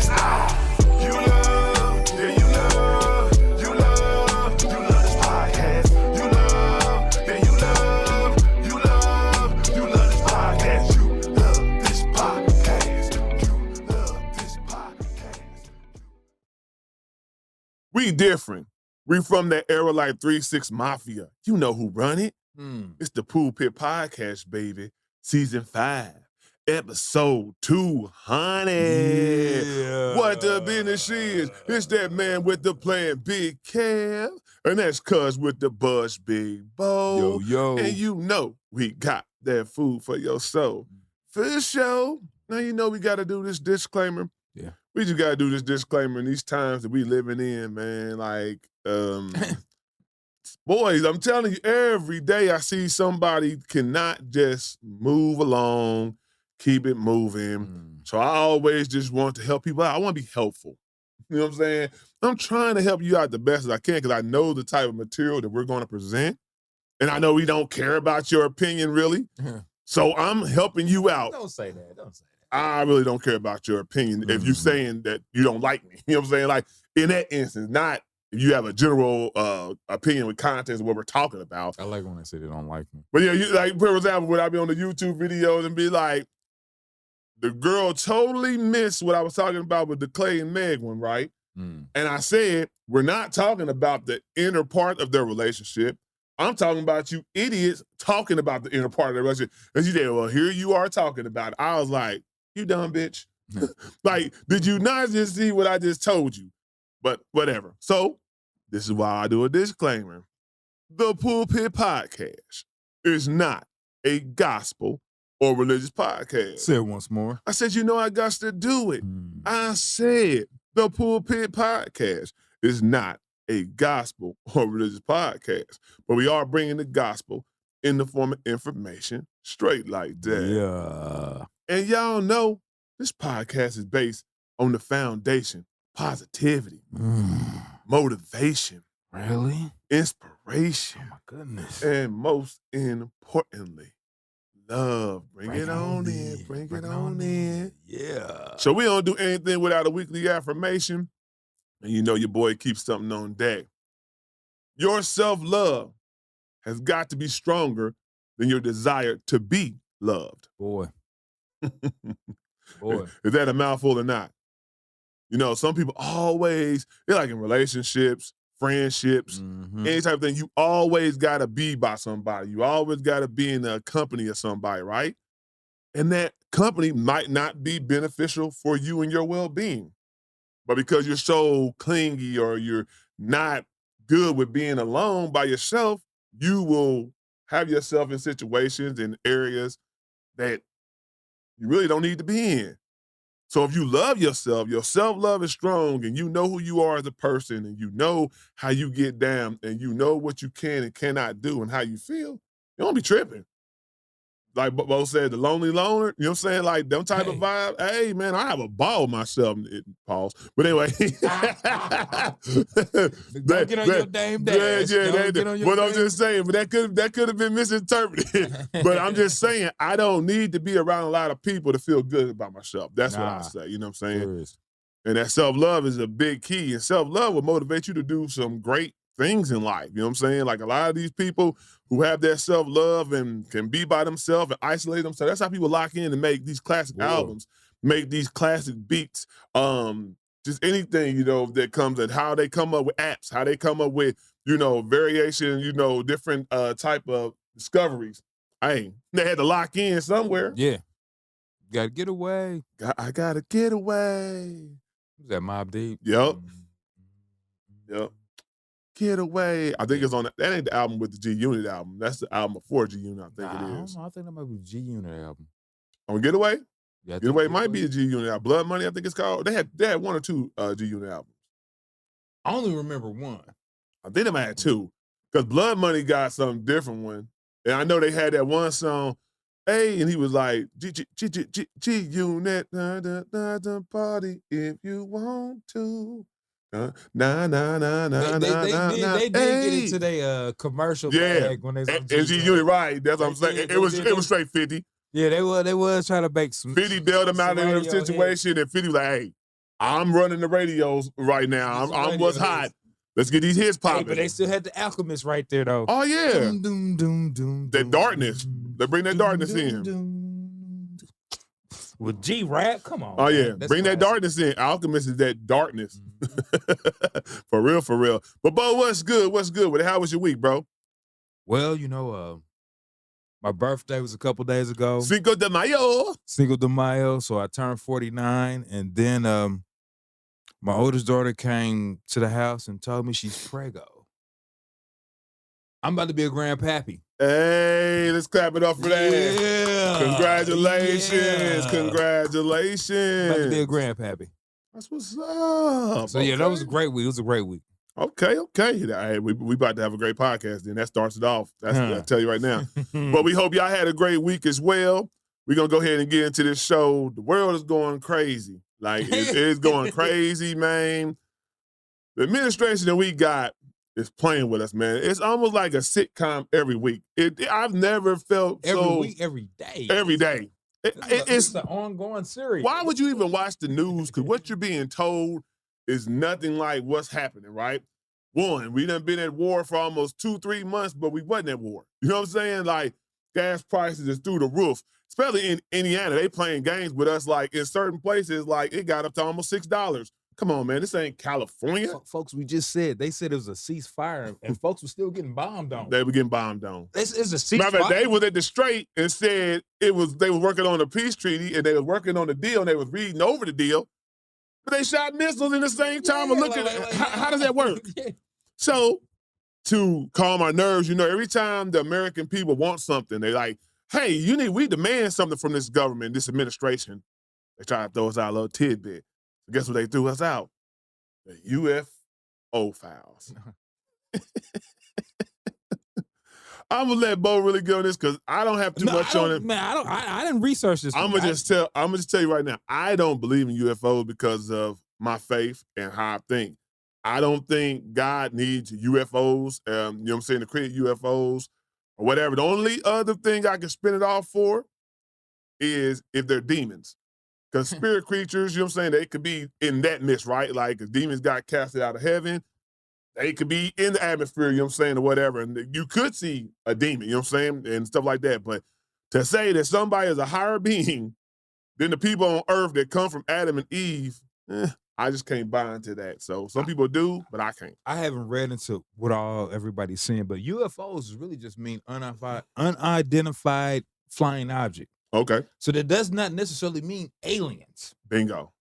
You love, yeah, you love, you love, you love this podcast. You love, yeah, you love, you love, you love this podcast. You love this podcast. You love this podcast. We different. We from that era like 3-6 Mafia. You know who run it. It's the Pool Pit Podcast, baby. Season 5. Episode 200. Yeah. What the business is? It's that man with the plan, Big Kev. And that's cuz with the buzz, Big Bo. Yo. And you know we got that food for your soul. For this show, now you know we got to do this disclaimer. Yeah. We just got to do this disclaimer in these times that we living in, man. Like, boys, I'm telling you, every day I see somebody cannot just move along, keep it moving. So I always just want to help people out. I want to be helpful. You know what I'm saying? I'm trying to help you out the best as I can because I know the type of material that we're going to present. And I know we don't care about your opinion, really. So I'm helping you out. Don't say that. I really don't care about your opinion if you're saying that you don't like me. You know what I'm saying? Like, in that instance, not if you have a general opinion with context of what we're talking about. I like when they say they don't like me. But yeah, you, like, for example, when I be on the YouTube videos and be like, the girl totally missed what I was talking about with the Clay and Meg one, right? And I said, we're not talking about the inner part of their relationship. I'm talking about you idiots talking about the inner part of their relationship. And she said, well, here you are talking about it. I was like, you dumb bitch. Like, did you not just see what I just told you? But whatever. So this is why I do a disclaimer. The Pool Pit Podcast is not a gospel or religious podcast. Say it once more. I said, you know, I got to do it. I said the Pool Pit Podcast is not a gospel or religious podcast, but we are bringing the gospel in the form of information straight like that. Yeah. And y'all know this podcast is based on the foundation, positivity, motivation, Really? inspiration, Oh my goodness. and most importantly, love. Bring it on in. Bring it on in. Yeah. So we don't do anything without a weekly affirmation. And you know your boy keeps something on deck. Your self-love has got to be stronger than your desire to be loved. Boy. Is that a mouthful or not? You know, some people always, they're like in relationships, friendships, any type of thing. You always got to be by somebody. You always got to be in the company of somebody, right? And that company might not be beneficial for you and your well-being. But because you're so clingy or you're not good with being alone by yourself, you will have yourself in situations and areas that you really don't need to be in. So if you love yourself, your self-love is strong, and you know who you are as a person, and you know how you get down, and you know what you can and cannot do and how you feel, you don't be tripping. Like Bo said, the lonely loner, you know what I'm saying? Like, them type of vibe. Hey, man, I have a ball with myself. Pause. But anyway. Don't get on your damn dash. But I'm just saying, but that could have been misinterpreted. But I'm just saying, I don't need to be around a lot of people to feel good about myself. That's what I say. You know what I'm saying? And that self-love is a big key. And self-love will motivate you to do some great things in life. You know what I'm saying? Like, a lot of these people who have that self-love and can be by themselves and isolate themselves, that's how people lock in and make these classic albums, make these classic beats, just anything, you know, that comes and how they come up with apps, how they come up with, you know, variation, you know, different type of discoveries. Hey, they had to lock in somewhere. Yeah. Gotta get away. I gotta get away. Who's that, Mobb Deep? Yep. Get away. I think it's on that ain't the album with the G Unit album. That's the album before G Unit, I think it is. I think that might be G Unit album. On Get Away? Yeah, Get Away might be a G Unit album. Blood Money, I think it's called. They had one or two G Unit albums. I only remember one. I think they might have two. Because Blood Money got some different one. And I know they had that one song, hey, and he was like, G-Unit, party if you want to. They did get into their commercial bag when they was on G-Unit, right. That's what I'm saying. It was straight 50. Yeah, they was trying to make some 50 bailed him out of the situation, and 50 was like, hey, I'm running the radios right now. I'm what's hot. Let's get these hits popping. Hey, but they still had the Alchemist right there, though. Oh, yeah. Doom, doom, doom, doom, That darkness. They bring that darkness in. Doom. With G-Rap, come on. Oh, yeah. Man. Bring that darkness in. Alchemist is that darkness. For real, for real. But, Bo, what's good? What's good? How was your week, bro? Well, you know, my birthday was a couple days ago. Cinco de Mayo. Cinco de Mayo. So I turned 49. And then my oldest daughter came to the house and told me she's preggo. I'm about to be a grandpappy. Hey, let's clap it up for that. Yeah. Congratulations. Yeah. Congratulations. About to be a grandpappy. That's what's up. So, yeah, that was a great week. It was a great week. Okay. Hey, we about to have a great podcast then. That starts it off. That's what I tell you right now. But we hope y'all had a great week as well. We're going to go ahead and get into this show. The world is going crazy. Like, it's going crazy, man. The administration that we got is playing with us, man. It's almost like a sitcom every week. I've never felt every week, every day. Every day. It's an ongoing series. Why would you even watch the news? Because what you're being told is nothing like what's happening, right? One, we done been at war for almost 2-3 months, but we wasn't at war. You know what I'm saying? Like, gas prices is through the roof. Especially in Indiana, they playing games with us. Like, in certain places, like, it got up to almost $6. Come on, man. This ain't California. Folks, we just said, they said it was a ceasefire, and folks were still getting bombed on. They were getting bombed on. It's a ceasefire. Matter of fact, they was at the Strait and said they were working on a peace treaty, and they were working on the deal, and they was reading over the deal. But they shot missiles in the same time and looking at how does that work? So, to calm our nerves, you know, every time the American people want something, they like, hey, we demand something from this government, this administration. They try to throw us out a little tidbit. So guess what they threw us out? The UFO files. I'm gonna let Bo really get on this because I don't have too much on it. Man, I didn't research this. I'm gonna just tell you right now, I don't believe in UFOs because of my faith and how I think. I don't think God needs UFOs, you know what I'm saying, to create UFOs or whatever. The only other thing I can spin it off for is if they're demons. Because spirit creatures, you know what I'm saying, they could be in that mist, right? Like if demons got casted out of heaven, they could be in the atmosphere, you know what I'm saying, or whatever. And you could see a demon, you know what I'm saying, and stuff like that. But to say that somebody is a higher being than the people on earth that come from Adam and Eve, I just can't buy into that. So some people do, but I can't. I haven't read into what everybody's saying, but UFOs really just mean unidentified flying object. Okay. So that does not necessarily mean aliens. Bingo.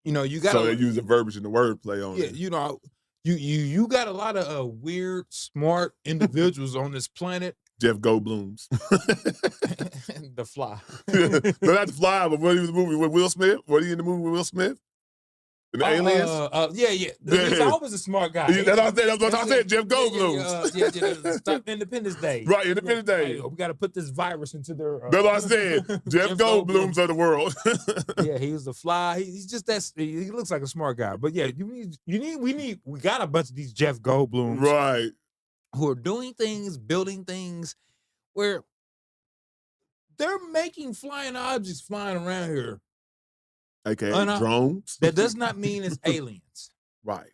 You know, you got. So they use the verbiage and the wordplay on it. Yeah, you know, you got a lot of weird, smart individuals on this planet. Jeff Goldblum's. The Fly. No, not The Fly, but what he was in the movie with Will Smith? What he in the movie with Will Smith? And the aliens? Yeah. He's always a smart guy. That's what I said. Jeff Goldblum. Yeah. Stop Independence Day. Right, Independence Day. Hey, we got to put this virus into their. That's what I said. Jeff Goldblum's of the world. Yeah, he was the Fly. He's just that. He looks like a smart guy. But yeah, we got a bunch of these Jeff Goldblums, right, who are doing things, building things, where they're making flying objects flying around here. Okay, drones. That does not mean it's aliens. Right.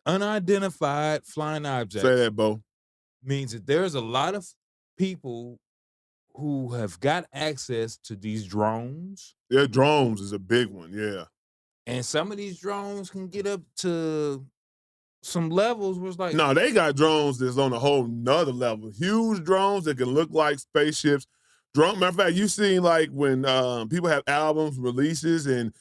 Unidentified flying objects. Say that, Bo. Means that there's a lot of people who have got access to these drones. Yeah, drones is a big one, yeah. And some of these drones can get up to some levels where it's like... No, they got drones that's on a whole nother level. Huge drones that can look like spaceships. Matter of fact, you seen like when people have albums, releases, and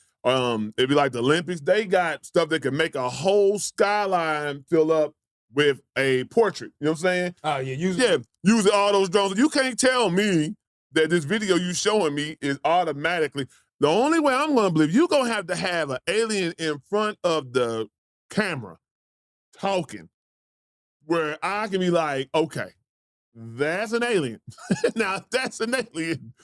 it'd be like the Olympics, they got stuff that can make a whole skyline fill up with a portrait. You know what I'm saying? Oh, yeah. Using all those drones. You can't tell me that this video you showing me is automatically. The only way I'm going to believe, you're going to have an alien in front of the camera talking where I can be like, okay, that's an alien. Now, that's an alien.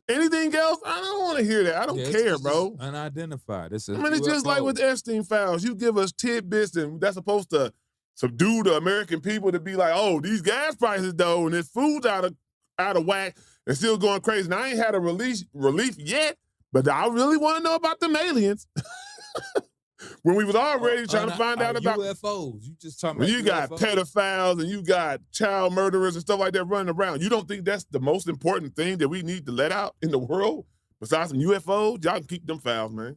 Anything else? I don't want to hear that. I don't care, bro. Unidentified. It's just like with Epstein files. You give us tidbits, and that's supposed to subdue the American people to be like, oh, these gas prices, though, and this food's out of whack and still going crazy. Now, I ain't had a relief yet, but I really want to know about them aliens. when we was already trying to find out about UFOs. You just talking when about you got UFOs? pedophiles and you got child murderers and stuff like that running around. You don't think that's the most important thing that we need to let out in the world besides some UFOs? Y'all can keep them files, man.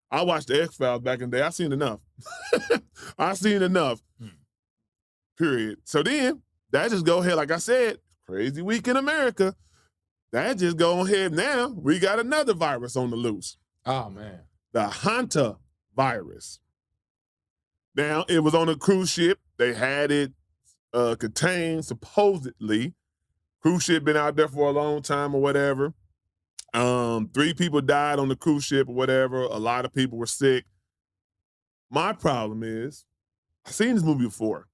I watched the X-Files back in the day. I seen enough. I seen enough. Period. So then that just go ahead, like I said, crazy week in America. That just go ahead now. We got another virus on the loose. Oh man. The Hantavirus. Now, it was on a cruise ship. They had it contained, supposedly. Cruise ship been out there for a long time or whatever. 3 people died on the cruise ship or whatever. A lot of people were sick. My problem is, I've seen this movie before.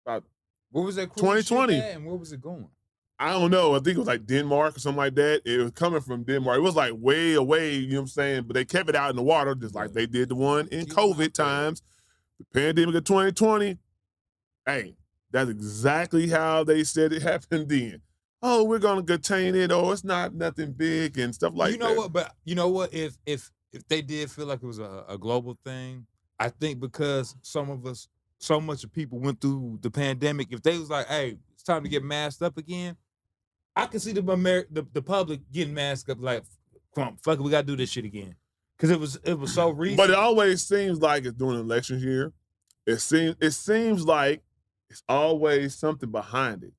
About What was that cruise 2020. ship at and where was it going? I don't know. I think it was like Denmark or something like that. It was coming from Denmark. It was like way away, you know what I'm saying? But they kept it out in the water just like they did the one in COVID times. The pandemic of 2020. Hey, that's exactly how they said it happened then. Oh, we're going to contain it. Oh, it's not nothing big and stuff like that. You know what? But you know what? If they did feel like it was a global thing, I think because so much of people went through the pandemic, if they was like, hey, it's time to get masked up again, I can see the public getting masked up like, come on, fuck it, we got to do this shit again. Because it was so recent. But it always seems like it's during election year. It seems like it's always something behind it.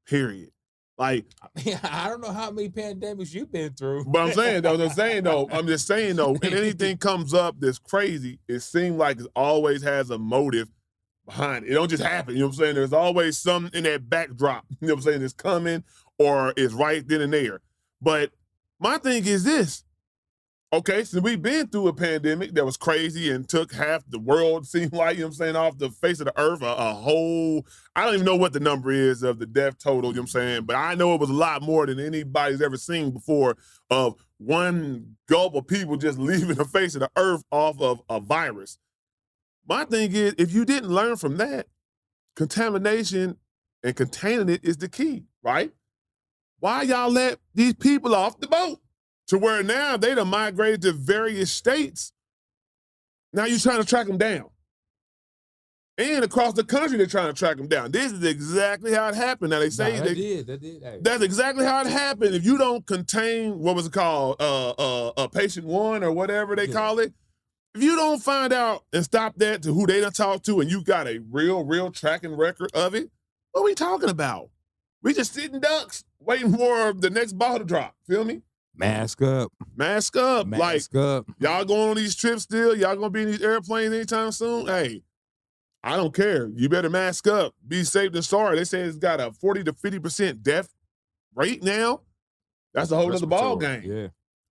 Period. Like, I don't know how many pandemics you've been through. But I'm just saying though, when anything comes up that's crazy, it seems like it always has a motive behind it. It don't just happen, you know what I'm saying? There's always something in that backdrop, you know what I'm saying, that's coming or is right then and there. But my thing is this. Okay, so we've been through a pandemic that was crazy and took half the world, seemed like, you know what I'm saying, off the face of the earth, a whole, I don't even know what the number is of the death total, you know what I'm saying, but I know it was a lot more than anybody's ever seen before of one gulp of people just leaving the face of the earth off of a virus. My thing is, if you didn't learn from that, contamination and containing it is the key, right? Why y'all let these people off the boat? To where now they done migrated to various states. Now you're trying to track them down. And across the country, they're trying to track them down. This is exactly how it happened. Now they say that did. Hey. That's exactly how it happened. If you don't contain, what was it called? Patient 1 or whatever they call it. If you don't find out and stop that to who they done talked to and you got a real tracking record of it, what are we talking about? We just sitting ducks waiting for the next ball to drop. Feel me? Mask up. Mask up. Mask up. Y'all going on these trips still? Y'all gonna be in these airplanes anytime soon? Hey, I don't care. You better mask up. Be safe than sorry. They say it's got a 40 to 50% death rate now. That's a whole other ball game. Yeah.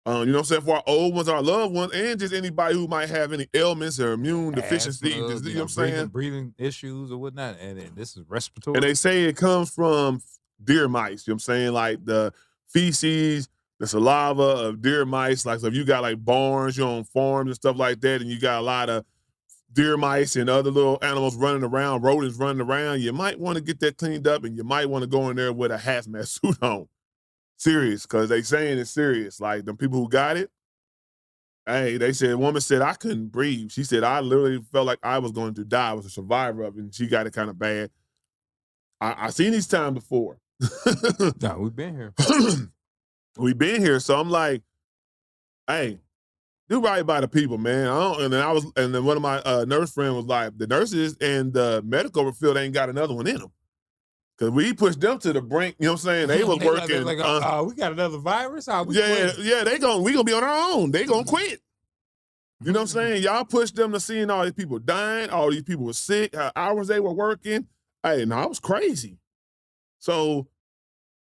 You know what I'm saying? For our old ones, our loved ones, and just anybody who might have any ailments or immune deficiencies. You know what I'm saying? Breathing issues or whatnot. And this is respiratory. And they say it comes from deer mice. You know what I'm saying? Like the feces, the saliva of deer mice. Like, so if you got like barns, you're on farms and stuff like that, and you got a lot of deer mice and other little animals running around, rodents running around, you might want to get that cleaned up and you might want to go in there with a hazmat suit on. Serious, because they saying it's serious. Like, the people who got it, hey, they said, a woman said, I couldn't breathe. She said, I literally felt like I was going to die. I was a survivor of it, and she got it kind of bad. I seen these times before. No, we've been here. We've been here, so I'm like, hey, do right by the people, man. And then one of my nurse friends was like, the nurses and the medical field ain't got another one in them. Because we pushed them to the brink, you know what I'm saying? They was working. we got another virus? We gonna be on our own. They gonna quit. You know what I'm saying? Y'all pushed them to seeing all these people dying, all these people were sick, how hours they were working. Hey, no, it was crazy. So,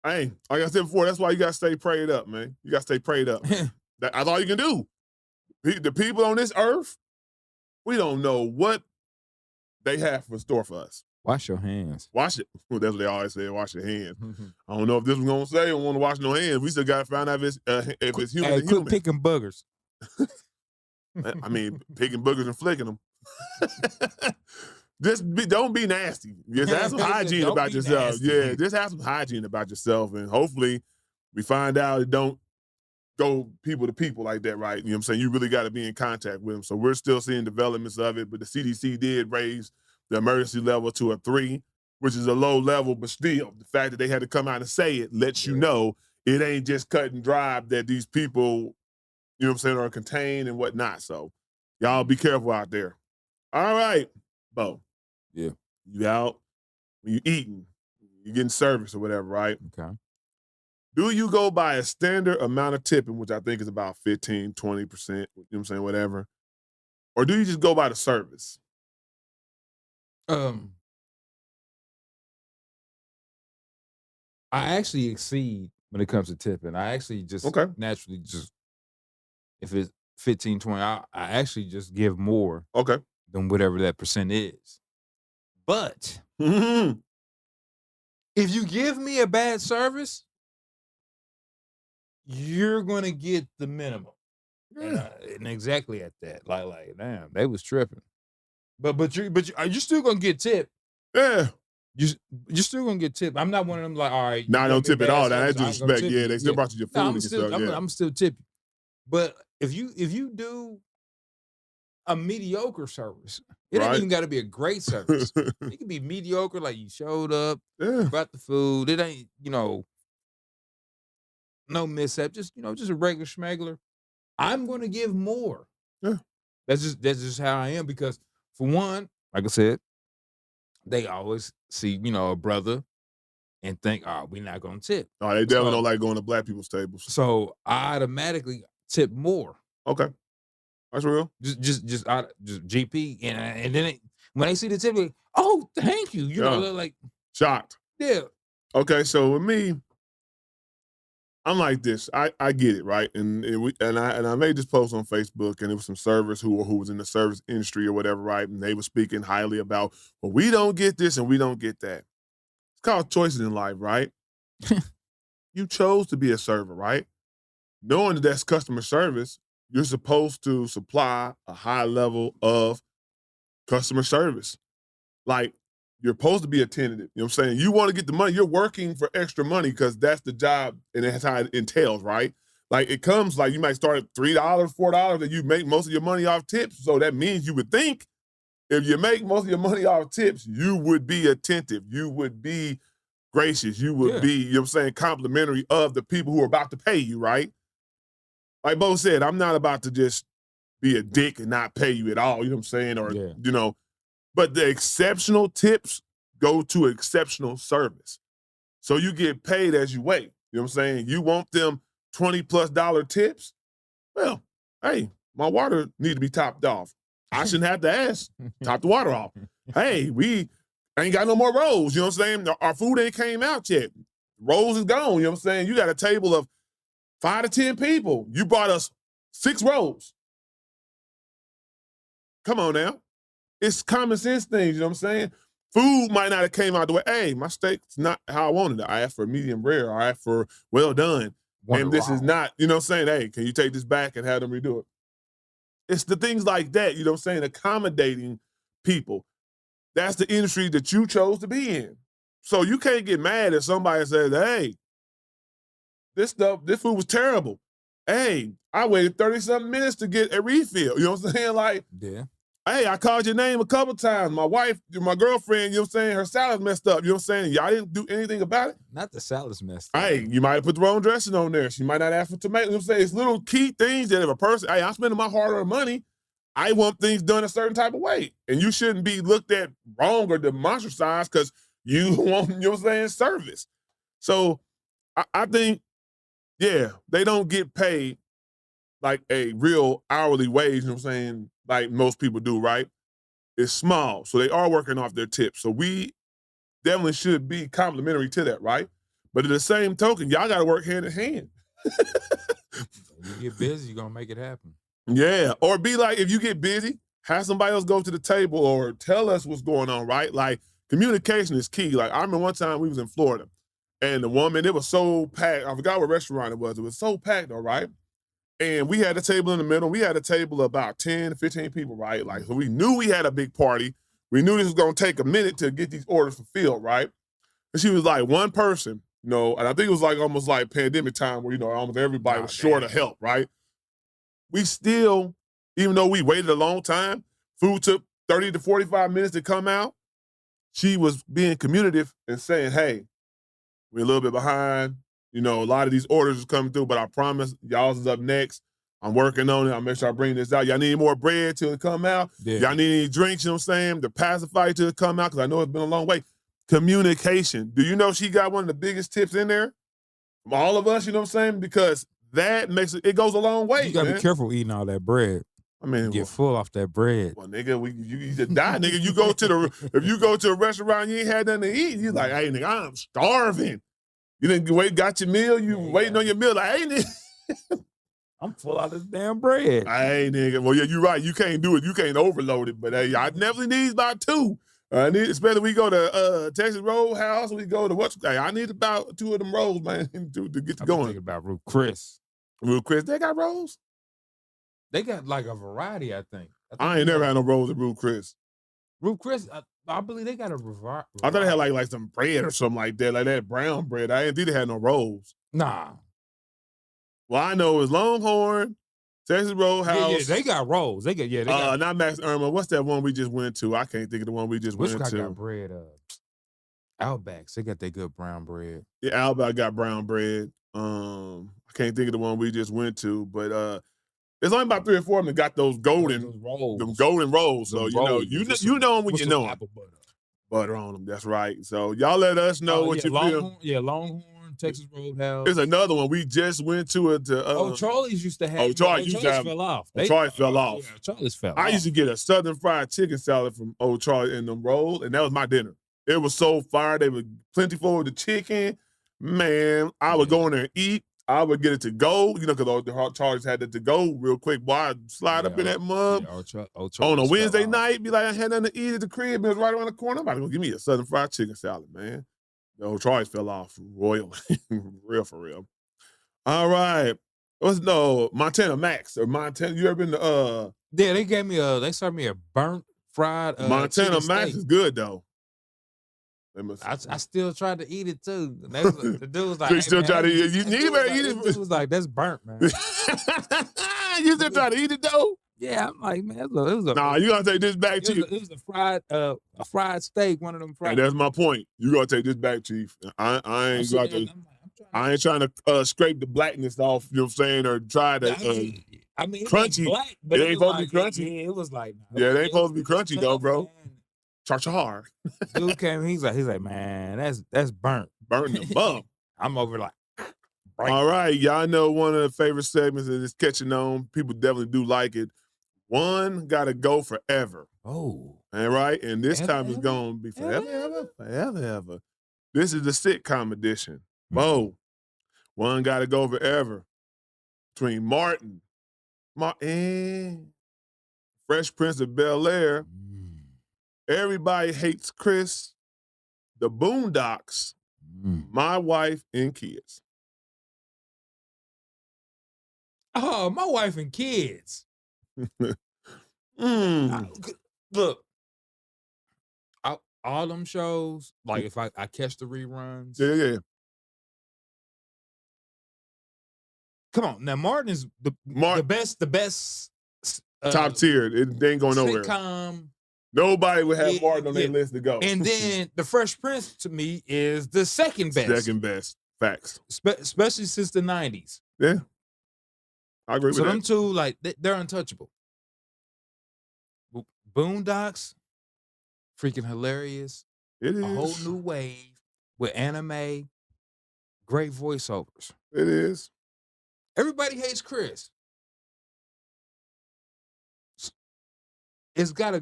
hey, like I said before, that's why you gotta stay prayed up, man. You gotta stay prayed up. That's all you can do. The people on this earth, we don't know what they have in store for us. Wash your hands. Wash it. Well, that's what they always say, wash your hands. I don't know if this was going to say, I don't want to wash no hands. We still got to find out if it's human to human. Quit picking boogers. I mean, picking boogers and flicking them. Don't be nasty. Just have some hygiene about yourself. Nasty. Yeah, just have some hygiene about yourself. And hopefully we find out it don't go people to people like that, right? You know what I'm saying? You really got to be in contact with them. So we're still seeing developments of it, but the CDC did raise the emergency level to a 3, which is a low level, but still, the fact that they had to come out and say it lets you know it ain't just cut and dry that these people, you know what I'm saying, are contained and whatnot. So y'all be careful out there. All right, Bo. Yeah. You out, when you eating, you getting service or whatever, right? Okay. Do you go by a standard amount of tipping, which I think is about 15, 20%, you know what I'm saying, whatever? Or do you just go by the service? I actually exceed when it comes to tipping. I actually just naturally just, if it's 15, 20, I actually just give more than whatever that percent is. But if you give me a bad service, you're going to get the minimum. And exactly at that. Like, damn, they was tripping. But you're still going to get tipped. Yeah. You're still gonna get tipped. I'm not one of them like, all right. Nah, I don't tip at all. That's disrespect. Yeah, they still brought you your food and stuff. I'm still tipping. But if you do a mediocre service, it ain't even got to be a great service. It can be mediocre, like you showed up, brought the food. It ain't, no mishap. Just just a regular schmegler. I'm gonna give more. Yeah, that's just how I am, because for one, like I said, they always see, a brother and think, oh, we're not going to tip. Oh, they definitely don't like going to black people's tables. So I automatically tip more. Okay. That's real. Just GP. And then when they see the tip, like, oh, thank you. You know, they're like. Shocked. Yeah. Okay, so with me, I'm like this. I get it, right? And I made this post on Facebook, and it was some servers who was in the service industry or whatever, right? And they were speaking highly about, well, we don't get this and we don't get that. It's called choices in life, right? You chose to be a server, right? Knowing that that's customer service, you're supposed to supply a high level of customer service. Like, you're supposed to be attentive. You know what I'm saying? You want to get the money. You're working for extra money because that's the job and that's how it entails, right? Like, it comes like you might start at $3, $4, and you make most of your money off tips. So that means you would think if you make most of your money off tips, you would be attentive. You would be gracious. You would be, you know what I'm saying, complimentary of the people who are about to pay you, right? Like Bo said, I'm not about to just be a dick and not pay you at all, you know what I'm saying? Or, but the exceptional tips go to exceptional service. So you get paid as you wait. You know what I'm saying? You want them $20+ tips? Well, hey, my water need to be topped off. I shouldn't have to ask. Top the water off. Hey, we ain't got no more rolls. You know what I'm saying? Our food ain't came out yet. Rolls is gone. You know what I'm saying? You got a table of 5 to 10 people. You brought us 6 rolls. Come on now. It's common sense things, you know what I'm saying? Food might not have came out the way, hey, my steak's not how I wanted it. I asked for medium rare, or I asked for well done. And this is not, you know what I'm saying? Hey, can you take this back and have them redo it? It's the things like that, you know what I'm saying? Accommodating people. That's the industry that you chose to be in. So you can't get mad if somebody says, hey, this food was terrible. Hey, I waited 30-something minutes to get a refill. You know what I'm saying? Like, hey, I called your name a couple times. My wife, my girlfriend, you know what I'm saying? Her salad's messed up. You know what I'm saying? Y'all didn't do anything about it? Not the salad's messed up. Hey, you might have put the wrong dressing on there. She might not ask for tomatoes. You know what I'm saying? It's little key things that if a person, hey, I'm spending my hard-earned money, I want things done a certain type of way. And you shouldn't be looked at wrong or demonstratized because you want, you know what I'm saying, service. So I think, they don't get paid like a real hourly wage, you know what I'm saying, like most people do, right? It's small, so they are working off their tips. So we definitely should be complimentary to that, right? But at the same token, y'all got to work hand in hand. You get busy, you're going to make it happen. Yeah, or be like, if you get busy, have somebody else go to the table or tell us what's going on, right? Like, communication is key. Like, I remember one time we was in Florida, and the woman, it was so packed. I forgot what restaurant it was. It was so packed, all right? And we had a table in the middle. We had a table of about 10, 15 people, right? Like, so we knew we had a big party. We knew this was going to take a minute to get these orders fulfilled, right? And she was like, one person, You know, and I think it was like almost like pandemic time where, you know, almost everybody was short of help, right? We still, even though we waited a long time, food took 30 to 45 minutes to come out. She was being communicative and saying, hey, we're a little bit behind. You know, a lot of these orders is coming through, but I promise y'all's is up next. I'm working on it. I'll make sure I bring this out. Y'all need more bread till it come out. Yeah. Y'all need any drinks, you know what I'm saying? The pacifier till it come out, because I know it's been a long way. Communication. Do you know she got one of the biggest tips in there from all of us, you know what I'm saying? Because that makes it goes a long way. You gotta man. be careful eating all that bread. I mean, Get full off that bread. well, nigga, you just die, nigga. You go to if you go to a restaurant, you ain't had nothing to eat. You like, hey, nigga, I'm starving. You didn't got your meal. You waiting on your meal. Like, hey, nigga, I'm full out of this damn bread. hey, nigga. Well, yeah, you're right. You can't do it. You can't overload it. But hey, I definitely need about 2. I need, especially we go to Texas Roadhouse. We go to hey, I need about 2 of them rolls, man, to get to going. Thinking about Ruth Chris. Ruth Chris, they got rolls. They got like a variety, I think. I ain't never had no rolls at Ruth Chris. Ruth Chris, I believe they got a variety. I thought they had like some bread or something like that brown bread. I didn't think they had no rolls. Nah. Well, I know it was Longhorn, Texas Roadhouse. Yeah, they got rolls. They got not Max Irma. What's that one we just went to? I can't think of the one we just went to. got bread? Outbacks. They got their good brown bread. Yeah, Outback got brown bread. I can't think of the one we just went to, but there's only about 3 or 4 of them that got those golden rolls. Them golden rolls. So you know them when you know them. Apple Butter on them. That's right. So y'all let us know what you feel. Yeah, Longhorn, Texas Roadhouse. There's another one we just went to it. Charlie's used to have. Charlie's used to have. Fell off. Charlie fell off. Yeah, Charlie's fell off. I used to get a Southern fried chicken salad from Old Charlie and them rolls, and that was my dinner. It was so fire. They were plentiful with the chicken. Man, I would go in there and eat. I would get it to go, you know, because the Chargers had it to go real quick. Boy, I'd slide up in that mug on a Wednesday night, be like, I had nothing to eat at the crib. It was right around the corner. I'm about to go give me a Southern fried chicken salad, man. The old Chargers fell off royally, real for real. All right. Montana Max or Montana. You ever been to? Yeah, they gave me they served me a burnt fried. Montana Max is good though. I still tried to eat it too. The dude was like, so you still try to eat it? You better eat it. It was like, that's burnt, man. You still try to eat it though? Yeah, I'm like, man, it was a. Nah, you gotta take this back, Chief. It was a fried steak, one of them fried. And that's my point. You gotta take this back, Chief. I ain't trying to scrape the blackness off. You know what I'm saying, or try to. I mean, crunchy. Black, but it ain't supposed to be crunchy. Yeah, it was like. Yeah, it ain't supposed to be crunchy though, bro. Char. Dude came. He's like, man, that's burnt. Burnt the bum. I'm over like. All right, y'all know one of the favorite segments that is catching on. People definitely do like it. One gotta go forever. Oh. All right, and this time it's gonna be forever. This is the sitcom edition. Bo, one gotta go forever. Between Martin, Fresh Prince of Bel-Air, Everybody Hates Chris, The Boondocks, My Wife and Kids. Oh, My Wife and Kids. Look, all them shows, like if I catch the reruns. Yeah. Come on, now Martin is the best. Top tier. It ain't going nowhere. Sitcom. Nobody would have Martin on their list to go. And then The Fresh Prince to me is the second best. Second best. Facts. Especially since the 90s. Yeah. I agree with that. So them two, like, they're untouchable. Boondocks, freaking hilarious. It is. A whole new wave with anime, great voiceovers. It is. Everybody Hates Chris. It's got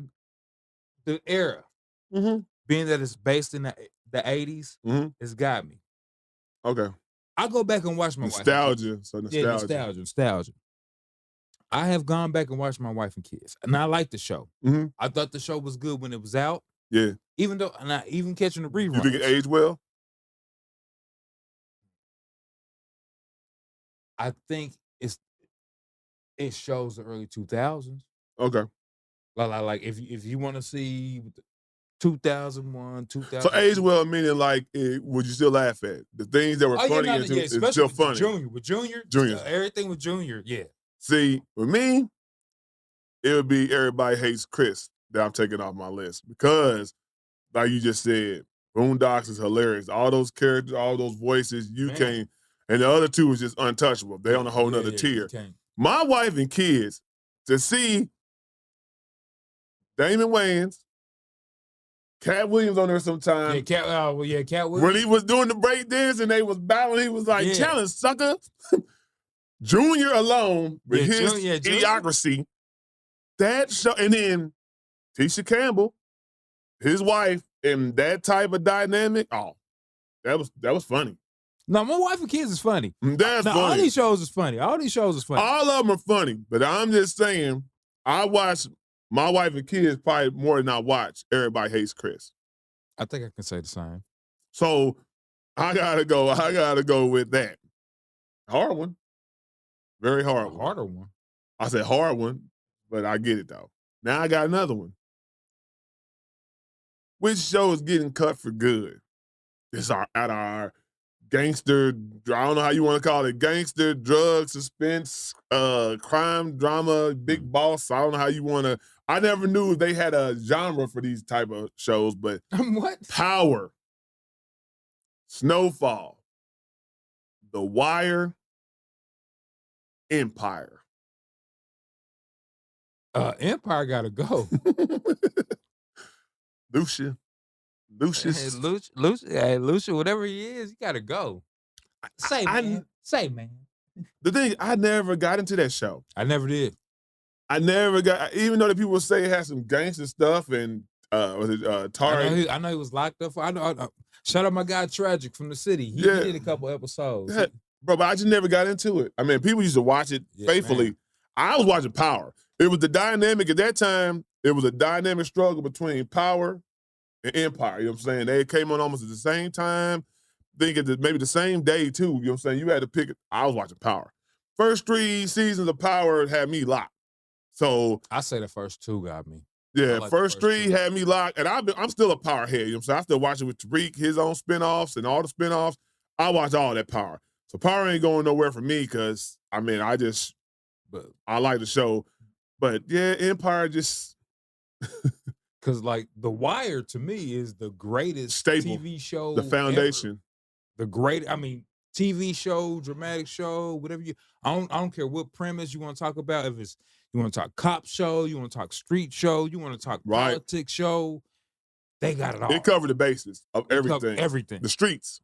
the era, being that it's based in the 80s, it's got me. Okay. I go back and watch my nostalgia. Wife. So nostalgia. Yeah, nostalgia. I have gone back and watched My Wife and Kids, and I like the show. I thought the show was good when it was out. Yeah. Even though, and I even catching the reruns. You think it aged well? I think it shows the early 2000s. Okay. Like if you want to see 2001, 2000. So age well meaning like, would you still laugh at the things that were funny? Yeah, it's especially still with funny. Junior, everything with Junior, yeah. See, with me, it would be Everybody Hates Chris that I'm taking off my list because, like you just said, Boondocks is hilarious. All those characters, all those voices, you can't. And the other two was just untouchable. They on a whole nother tier. My wife and kids, to see Damon Wayans, Cat Williams on there sometime. Yeah, Cat Williams. When he was doing the break dance and they was battling, he was like, challenge, sucker. Junior alone with his idiocracy. That show, and then Tisha Campbell, his wife, and that type of dynamic. Oh, that was funny. No, My Wife and Kids is funny. That's funny. All these shows is funny. All of them are funny. But I'm just saying, I watch My Wife and Kids probably more than I watch Everybody Hates Chris. I think I can say the same. So I gotta go with that. Hard one. Very hard one. Harder one. I said hard one, but I get it though. Now I got another one. Which show is getting cut for good? It's our gangster, I don't know how you want to call it, gangster, drug, suspense, crime, drama, big boss. I don't know how you want to. I never knew they had a genre for these type of shows, but what? Power, Snowfall, The Wire, Empire. Empire gotta go. Lucius, Lucius, whatever he is, he gotta go. Say, man. The thing, I never got into that show. I never did. I never got, even though the people say it had some gangster stuff and was it Tari? I know he was locked up. I know. Shout out my guy Tragic from the city. He did a couple episodes. Yeah, bro, but I just never got into it. I mean, people used to watch it faithfully. Man. I was watching Power. It was the dynamic at that time. It was a dynamic struggle between Power and Empire. You know what I'm saying? They came on almost at the same time. I think maybe the same day too. You know what I'm saying? You had to pick it. I was watching Power. First 3 seasons of Power had me locked. So I say the first 2 got me. Yeah, like first 3 had me locked, and I'm still a Power head. You know what I'm saying? I still watch it with Tariq, his own spinoffs and all the spinoffs. I watch all that Power. So Power ain't going nowhere for me because I mean I like the show, but yeah, Empire just because like The Wire to me is the greatest staple TV show, the foundation, ever. The great. I mean, TV show, dramatic show, whatever you. I don't care what premise you want to talk about. If it's you want to talk cop show, you want to talk street show, you want to talk politics show, they got it all. It covered the basis of everything. Everything. The streets.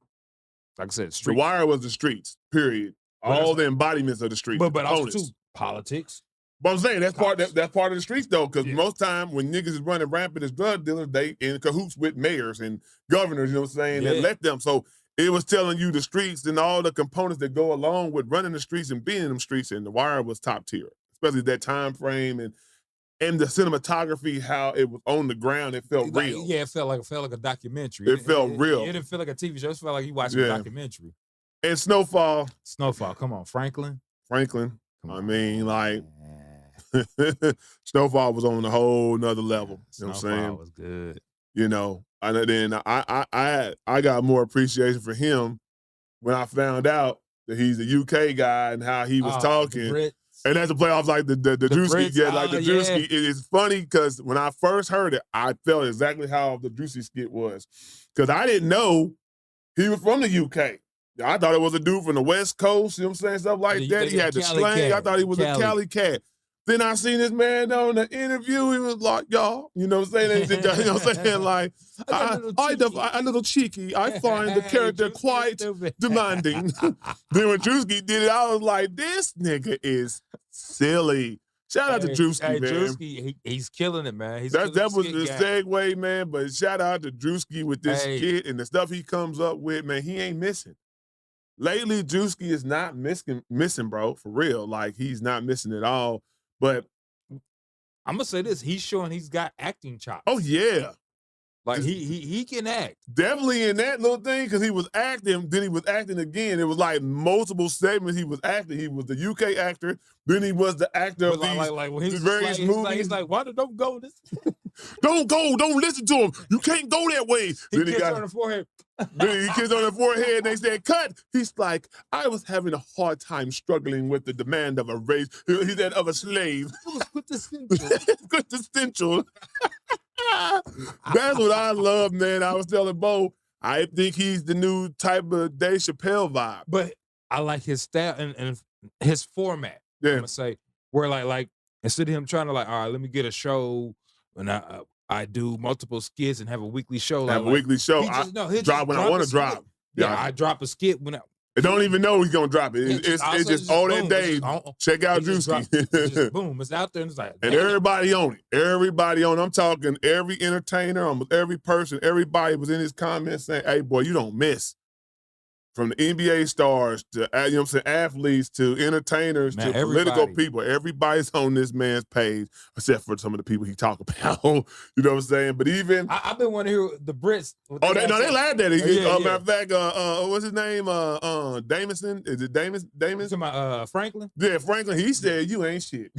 Like I said, The Wire was the streets, period. All the embodiments of the streets. But also too, politics. But I'm saying that's part of the streets though, because most time when niggas is running rampant as drug dealers, they in cahoots with mayors and governors, you know what I'm saying, and let them. So it was telling you the streets and all the components that go along with running the streets and being in them streets, and The Wire was top tier, especially that time frame and the cinematography, how it was on the ground, it felt real. Yeah, it felt like a documentary. It felt real. It didn't feel like a TV show. It felt like you watching a documentary. And Snowfall, come on, Franklin. I mean, like Snowfall was on a whole nother level. You know what I'm saying? Snowfall was good. You know, and then I got more appreciation for him when I found out that he's a UK guy and how he was talking. And that's the playoffs, like the Drewski. Yeah, like the Drewski. It is funny because when I first heard it, I felt exactly how the Drewski skit was. Because I didn't know he was from the UK. I thought it was a dude from the West Coast, you know what I'm saying? Stuff like that. He had the slang. I thought he was a Cali cat. Then I seen this man on the interview. He was like, y'all, you know what I'm saying? You know what I'm saying? Like, a little cheeky. I find the character quite demanding. Then when Drewski did it, I was like, this nigga is silly. Shout out to Drewski, man. Drewski, he's killing it, man. That was the segue, man. But shout out to Drewski with this skit and the stuff he comes up with, man. He ain't missing. Lately, Drewski is not missing, bro, for real. Like, he's not missing at all. But I'm gonna say this: he's showing he's got acting chops. Oh yeah, like he can act. Definitely in that little thing because he was acting. Then he was acting again. It was like multiple segments. He was acting. He was the UK actor. Then he was the actor of these when various movies. He's like, why did don't go this? Don't go. Don't listen to him. You can't go that way. He kissed on the forehead. Then he kissed on the forehead and they said, cut. He's like, I was having a hard time struggling with the demand of a race. He said, of a slave. It was quintessential. Quintessential. That's what I love, man. I was telling Bo, I think he's the new type of Dave Chappelle vibe. But I like his style and his format. Yeah. I'm gonna say where like instead of him trying to like, all right, let me get a show and I do multiple skits and have a weekly show. Have a weekly show. He'll drop when I want to drop. Yeah, I drop a skit when I don't even know he's gonna drop it. It's just all that day. Check out Drewski. Boom, it's out there and it's like, and everybody on it. Everybody on it. I'm talking every entertainer, almost every person, everybody was in his comments saying, hey boy, you don't miss. From the NBA stars to, you know what I'm saying, athletes to entertainers to political people. Everybody's on this man's page, except for some of the people he talk about. You know what I'm saying? But even I've been wanting to hear the Brits. They laughed at it. Yeah. Matter of fact, what's his name? Damison? Is it Damon? You talking about Franklin? Yeah, Franklin. He said, you ain't shit.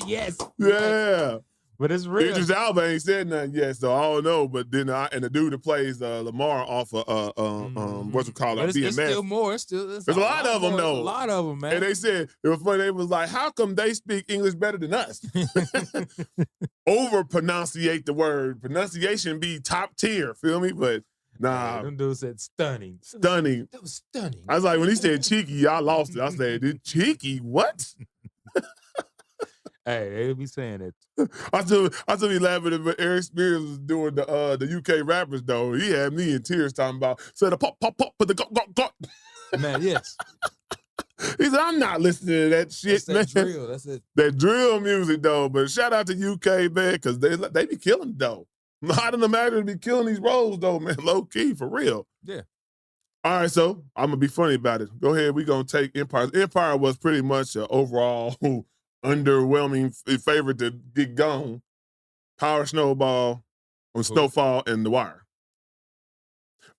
Yes. Yeah. But it's real. Idris Elba ain't said nothing yet, so I don't know. But then, and the dude that plays Lamar off of what's it called? But it's BMS. Still more. There's a lot of them though. A lot of them, man. And they said it was funny. They was like, "How come they speak English better than us?" Over pronunciate the word. Pronunciation be top tier. Feel me? But nah. Them dudes said stunning. Stunning. That was stunning. I was like, when he said cheeky, I lost it. I said, cheeky? What? Hey, they be saying it. I still be laughing at Eric Spears was doing the UK rappers though. He had me in tears talking about the pop but the go. Man, yes. He said, I'm not listening to that shit, That's man. Drill. That's it. That drill music though. But shout out to UK, man, because they be killing though. I didn't imagine be killing these roles though, man. Low key, for real. Yeah. All right, so I'm gonna be funny about it. Go ahead, we gonna take Empire. Empire was pretty much an overall underwhelming favorite to get gone. Power, Snowball, on Snowfall, and The Wire.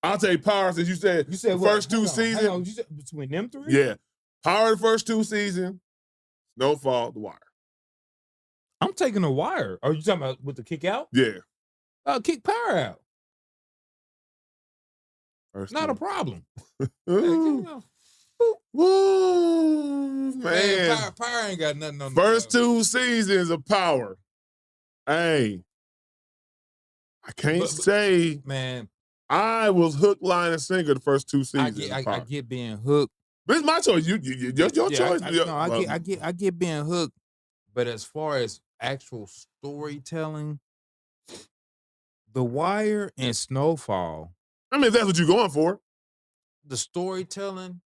I'll take Power since you said the first two seasons. You said between them three? Yeah. Power the first two seasons, Snowfall, The Wire. I'm taking The Wire. Are you talking about with the kick out? Yeah. Kick Power out. First Not two. a problem. Woo, man. Power ain't got nothing on First two seasons of Power. Hey, I can't say, man. I was hook, line, and sinker the first two seasons. I get being hooked. But it's my choice. Your choice. I get being hooked. But as far as actual storytelling, The Wire and Snowfall. I mean, if that's what you're going for. The storytelling.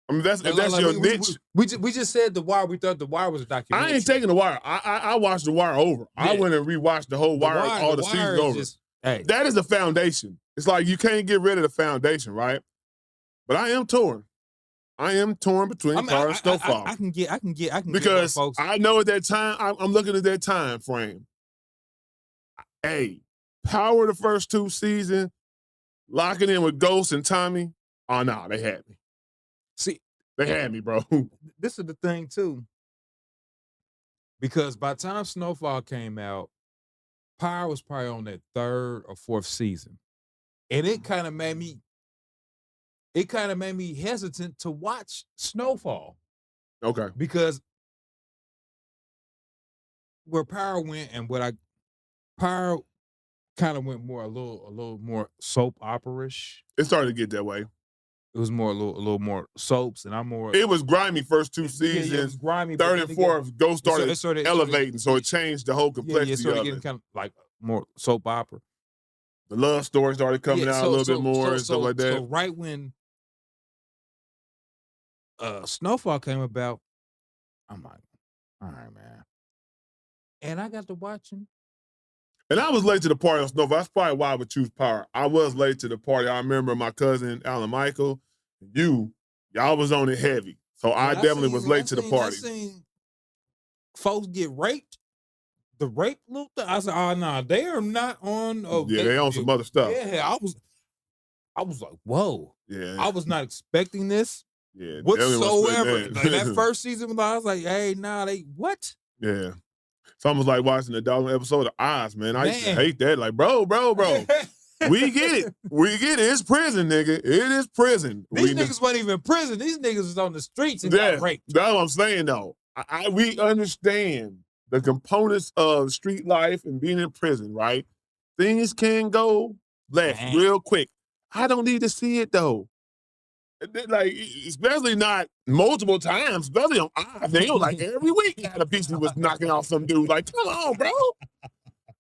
I mean, if that's your niche. We just said The Wire. We thought The Wire was a documentary. I ain't taking The Wire. I watched The Wire over. Yeah. I went and rewatched the whole Wire, all the seasons over. That is the foundation. It's like you can't get rid of the foundation, right? But I am torn. I am torn between Power and Snowfall. I can get because folks. I know at that time, I'm looking at that time frame. Hey, Power the first two seasons, locking in with Ghost and Tommy. Oh no, they had me. See, they had me, bro. This is the thing too. Because by the time Snowfall came out, Power was probably on that third or fourth season. And it kind of made me hesitant to watch Snowfall. Okay. Because where Power went and Power kind of went more a little more soap opera-ish. It started to get that way. It was more a little more soaps, and I'm more. It was grimy first two seasons. It was grimy. Third and fourth, Ghost started elevating, so it changed the whole complexity it started of getting it. kind of like more soap opera. The love story started coming out a little bit more and stuff like that. So right when Snowfall came about, I'm like, all right, man. And I got to watching. And I was late to the party on Snowfall. That's probably why I would choose Power. I was late to the party. I remember my cousin, Alan Michael, y'all was on it heavy. So I definitely was late to the party. I seen folks get raped. The rape little thing. I said, oh, no, they are not on. They on some other stuff. Yeah, I was like, whoa. Yeah. I was not expecting this. Yeah. Whatsoever. Like that first season, I was like, hey, nah, what? Yeah. It's almost like watching a dog episode of Oz, man. I used to Man. hate that. Like, bro. We get it. We get it. It's prison, nigga. It is prison. These niggas wasn't even in prison. These niggas was on the streets and Yeah, got raped. that's what I'm saying, though. We understand the components of street life and being in prison, right? Things can go left real quick. I don't need to see it, though. Like, especially not multiple times, especially on Oz. They were like every week Hantavirus was knocking off some dude. Like, come on, bro.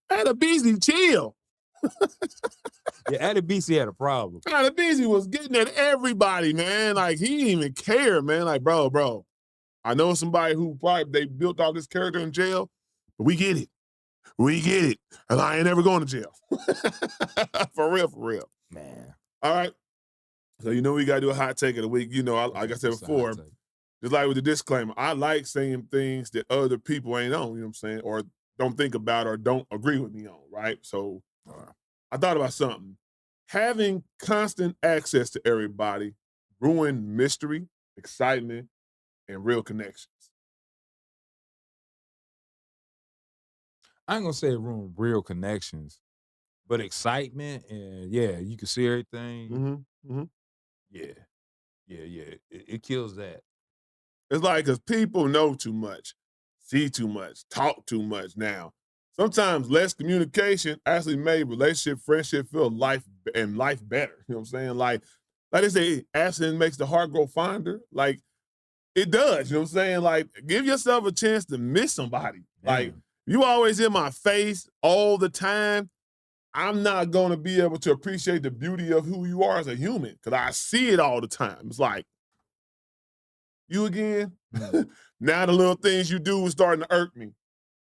Hantavirus, chill. Yeah, Hantavirus had a problem. Hantavirus was getting at everybody, man. Like, he didn't even care, man. Like, bro. I know somebody who probably they built all this character in jail, but we get it. We get it. And I ain't ever going to jail. For real. Man. All right. So, we got to do a hot take of the week. Like I said before, just like with the disclaimer, I like saying things that other people ain't on, you know what I'm saying, or don't think about or don't agree with me on, right? So I thought about something. Having constant access to everybody ruin mystery, excitement, and real connections. I ain't gonna say it ruined real connections, but excitement and you can see everything. Mm-hmm. Yeah. It kills that. It's like because people know too much, see too much, talk too much now. Sometimes less communication actually made relationship, friendship feel life better. You know what I'm saying? Like they say, absence makes the heart grow fonder. Like it does. You know what I'm saying? Like give yourself a chance to miss somebody. Like you always in my face all the time. I'm not going to be able to appreciate the beauty of who you are as a human because I see it all the time. It's like, you again? Now the little things you do is starting to irk me.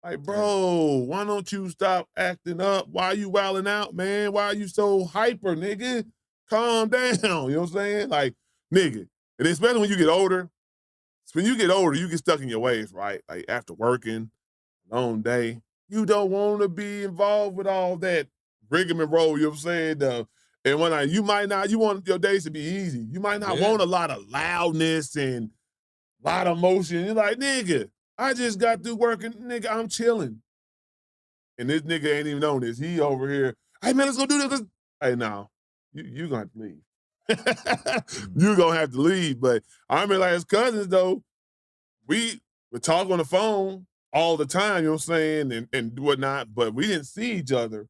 Like, bro, why don't you stop acting up? Why you wilding out, man? Why are you so hyper, nigga? Calm down. You know what I'm saying? Like, nigga. And especially when you get older, you get stuck in your ways, right? Like after working, long day, you don't want to be involved with all that rigmarole, you know what I'm saying? And when you want your days to be easy. You might not want a lot of loudness and a lot of motion. You're like, nigga, I just got through working, nigga, I'm chilling. And this nigga ain't even on this. He over here, hey man, let's go do this. Hey, no, you gonna have to leave. You're gonna have to leave. But I remember like as cousins though, we would talk on the phone all the time, you know what I'm saying, and whatnot, but we didn't see each other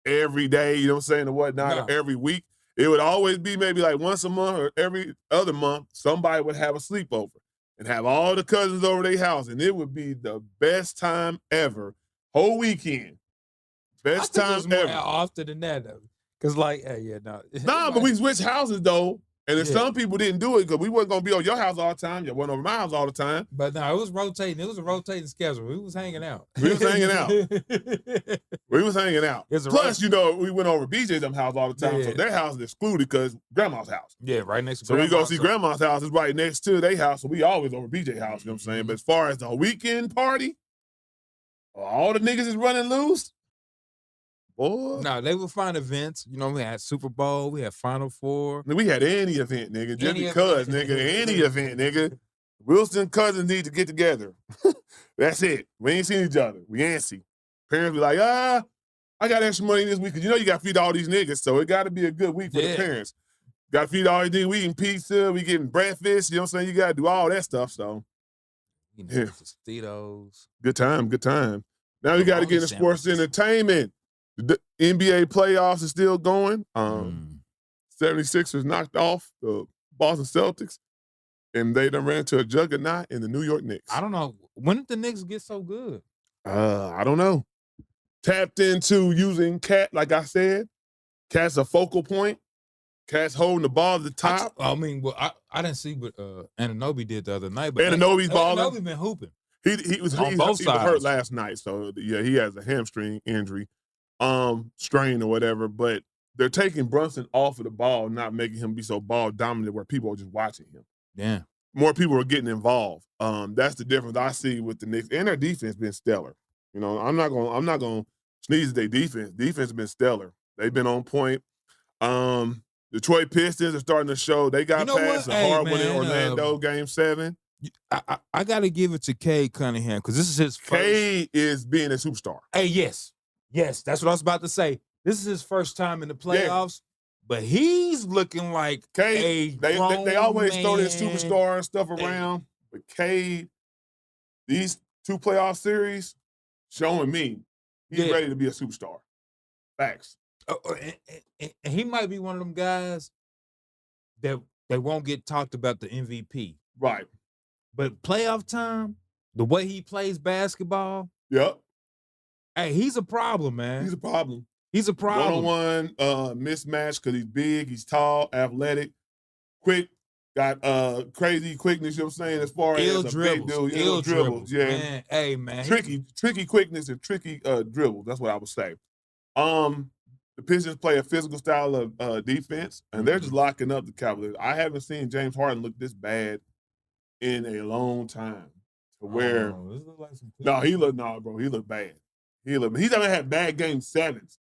every day, you know what I'm saying, and whatnot, or every week. It would always be maybe like once a month or every other month, somebody would have a sleepover and have all the cousins over their house, and it would be the best time ever. Whole weekend. Best time ever. More often than that, though. Because, like, but we switched houses, though. And if some people didn't do it because we wasn't going to be on your house all the time. You wasn't over my house all the time. But no, it was rotating. It was a rotating schedule. We was hanging out. We was hanging out. Plus, we went over BJ's house all the time. So their house is excluded because grandma's house. Yeah, right next to So we go see grandma's house. It's right next to their house. So we always over BJ's house. You know what I'm saying? But as far as the weekend party, all the niggas is running loose. Boy. No, they would find events. We had Super Bowl, we had Final Four. We had any event, nigga. Just because, nigga. Any event, nigga. Wilson cousins need to get together. That's it. We ain't seen each other. We antsy. Parents be like, I got extra money this week. Because you got to feed all these niggas. So it got to be a good week for the parents. Got to feed all these niggas. We eating pizza. We getting breakfast. You know what I'm saying? You got to do all that stuff. So, Tostitos. Good time. Now we got to get into sports entertainment. The NBA playoffs is still going. 76ers knocked off the Boston Celtics, and they done ran into a juggernaut in the New York Knicks. I don't know. When did the Knicks get so good? I don't know. Tapped into using Cat, like I said. Cat's a focal point. Cat's holding the ball at the top. I didn't see what Anunoby did the other night. But Anunoby's balling. Anunoby been hooping. He was hurt last night, so he has a hamstring injury. Strain or whatever, but they're taking Brunson off of the ball, not making him be so ball dominant where people are just watching him. Yeah. More people are getting involved. That's the difference I see with the Knicks. And their defense been stellar. I'm not gonna sneeze at their defense. Defense has been stellar. They've been on point. Detroit Pistons are starting to show they got past a hard one in Orlando, Game 7. I got to give it to Cade Cunningham because this is his first. Cade is being a superstar. Hey, yes, that's what I was about to say. This is his first time in the playoffs, but he's looking like Cade. They always throw this superstar stuff around, but Cade, these 2 playoff series, showing me he's ready to be a superstar. Facts. And he might be one of them guys that won't get talked about the MVP. Right. But playoff time, the way he plays basketball. Yep. Hey, he's a problem, man. He's a problem. He's a problem. One-on-one mismatch because he's big, he's tall, athletic, quick, got crazy quickness, you know what I'm saying, as far as a big dude. Ill dribbles. Yeah. Man. Hey, man. Tricky quickness and tricky dribbles. That's what I would say. The Pistons play a physical style of defense, and they're just locking up the Cavaliers. I haven't seen James Harden look this bad in a long time. To where he looked bad. He's never had bad game 7s,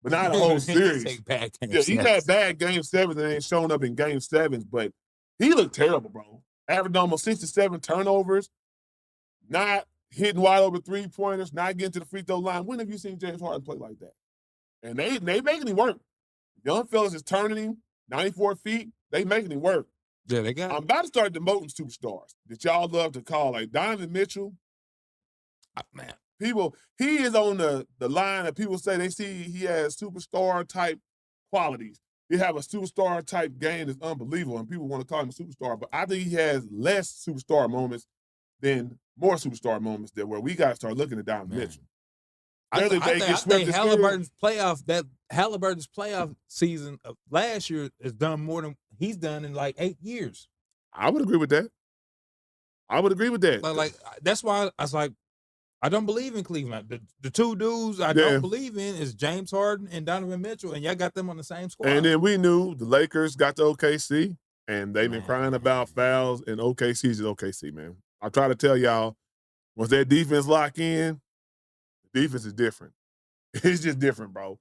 but not a whole series. He's had bad game 7s and ain't shown up in game 7s, but he looked terrible, bro. Averaged almost 67 turnovers, not hitting wide open 3-pointers, not getting to the free throw line. When have you seen James Harden play like that? And they making him work. Young fellas is turning him 94 feet. They making him work. Yeah, they got. I'm about to start demoting superstars that y'all love to call, like Donovan Mitchell. Man, he is on the line that people say they see he has superstar type qualities. He have a superstar type game that's unbelievable, and people want to call him a superstar. But I think he has less superstar moments than more superstar moments that where we got to start looking at Donovan Mitchell. I think Halliburton's playoff season of last year has done more than he's done in like 8 years. I would agree with that. Like that's why I was like, I don't believe in Cleveland. The 2 dudes I don't believe in is James Harden and Donovan Mitchell, and y'all got them on the same squad. And then we knew the Lakers got to OKC, and they've been crying about fouls, and OKC's is OKC, man. I try to tell y'all, once that defense lock in, the defense is different. It's just different, bro.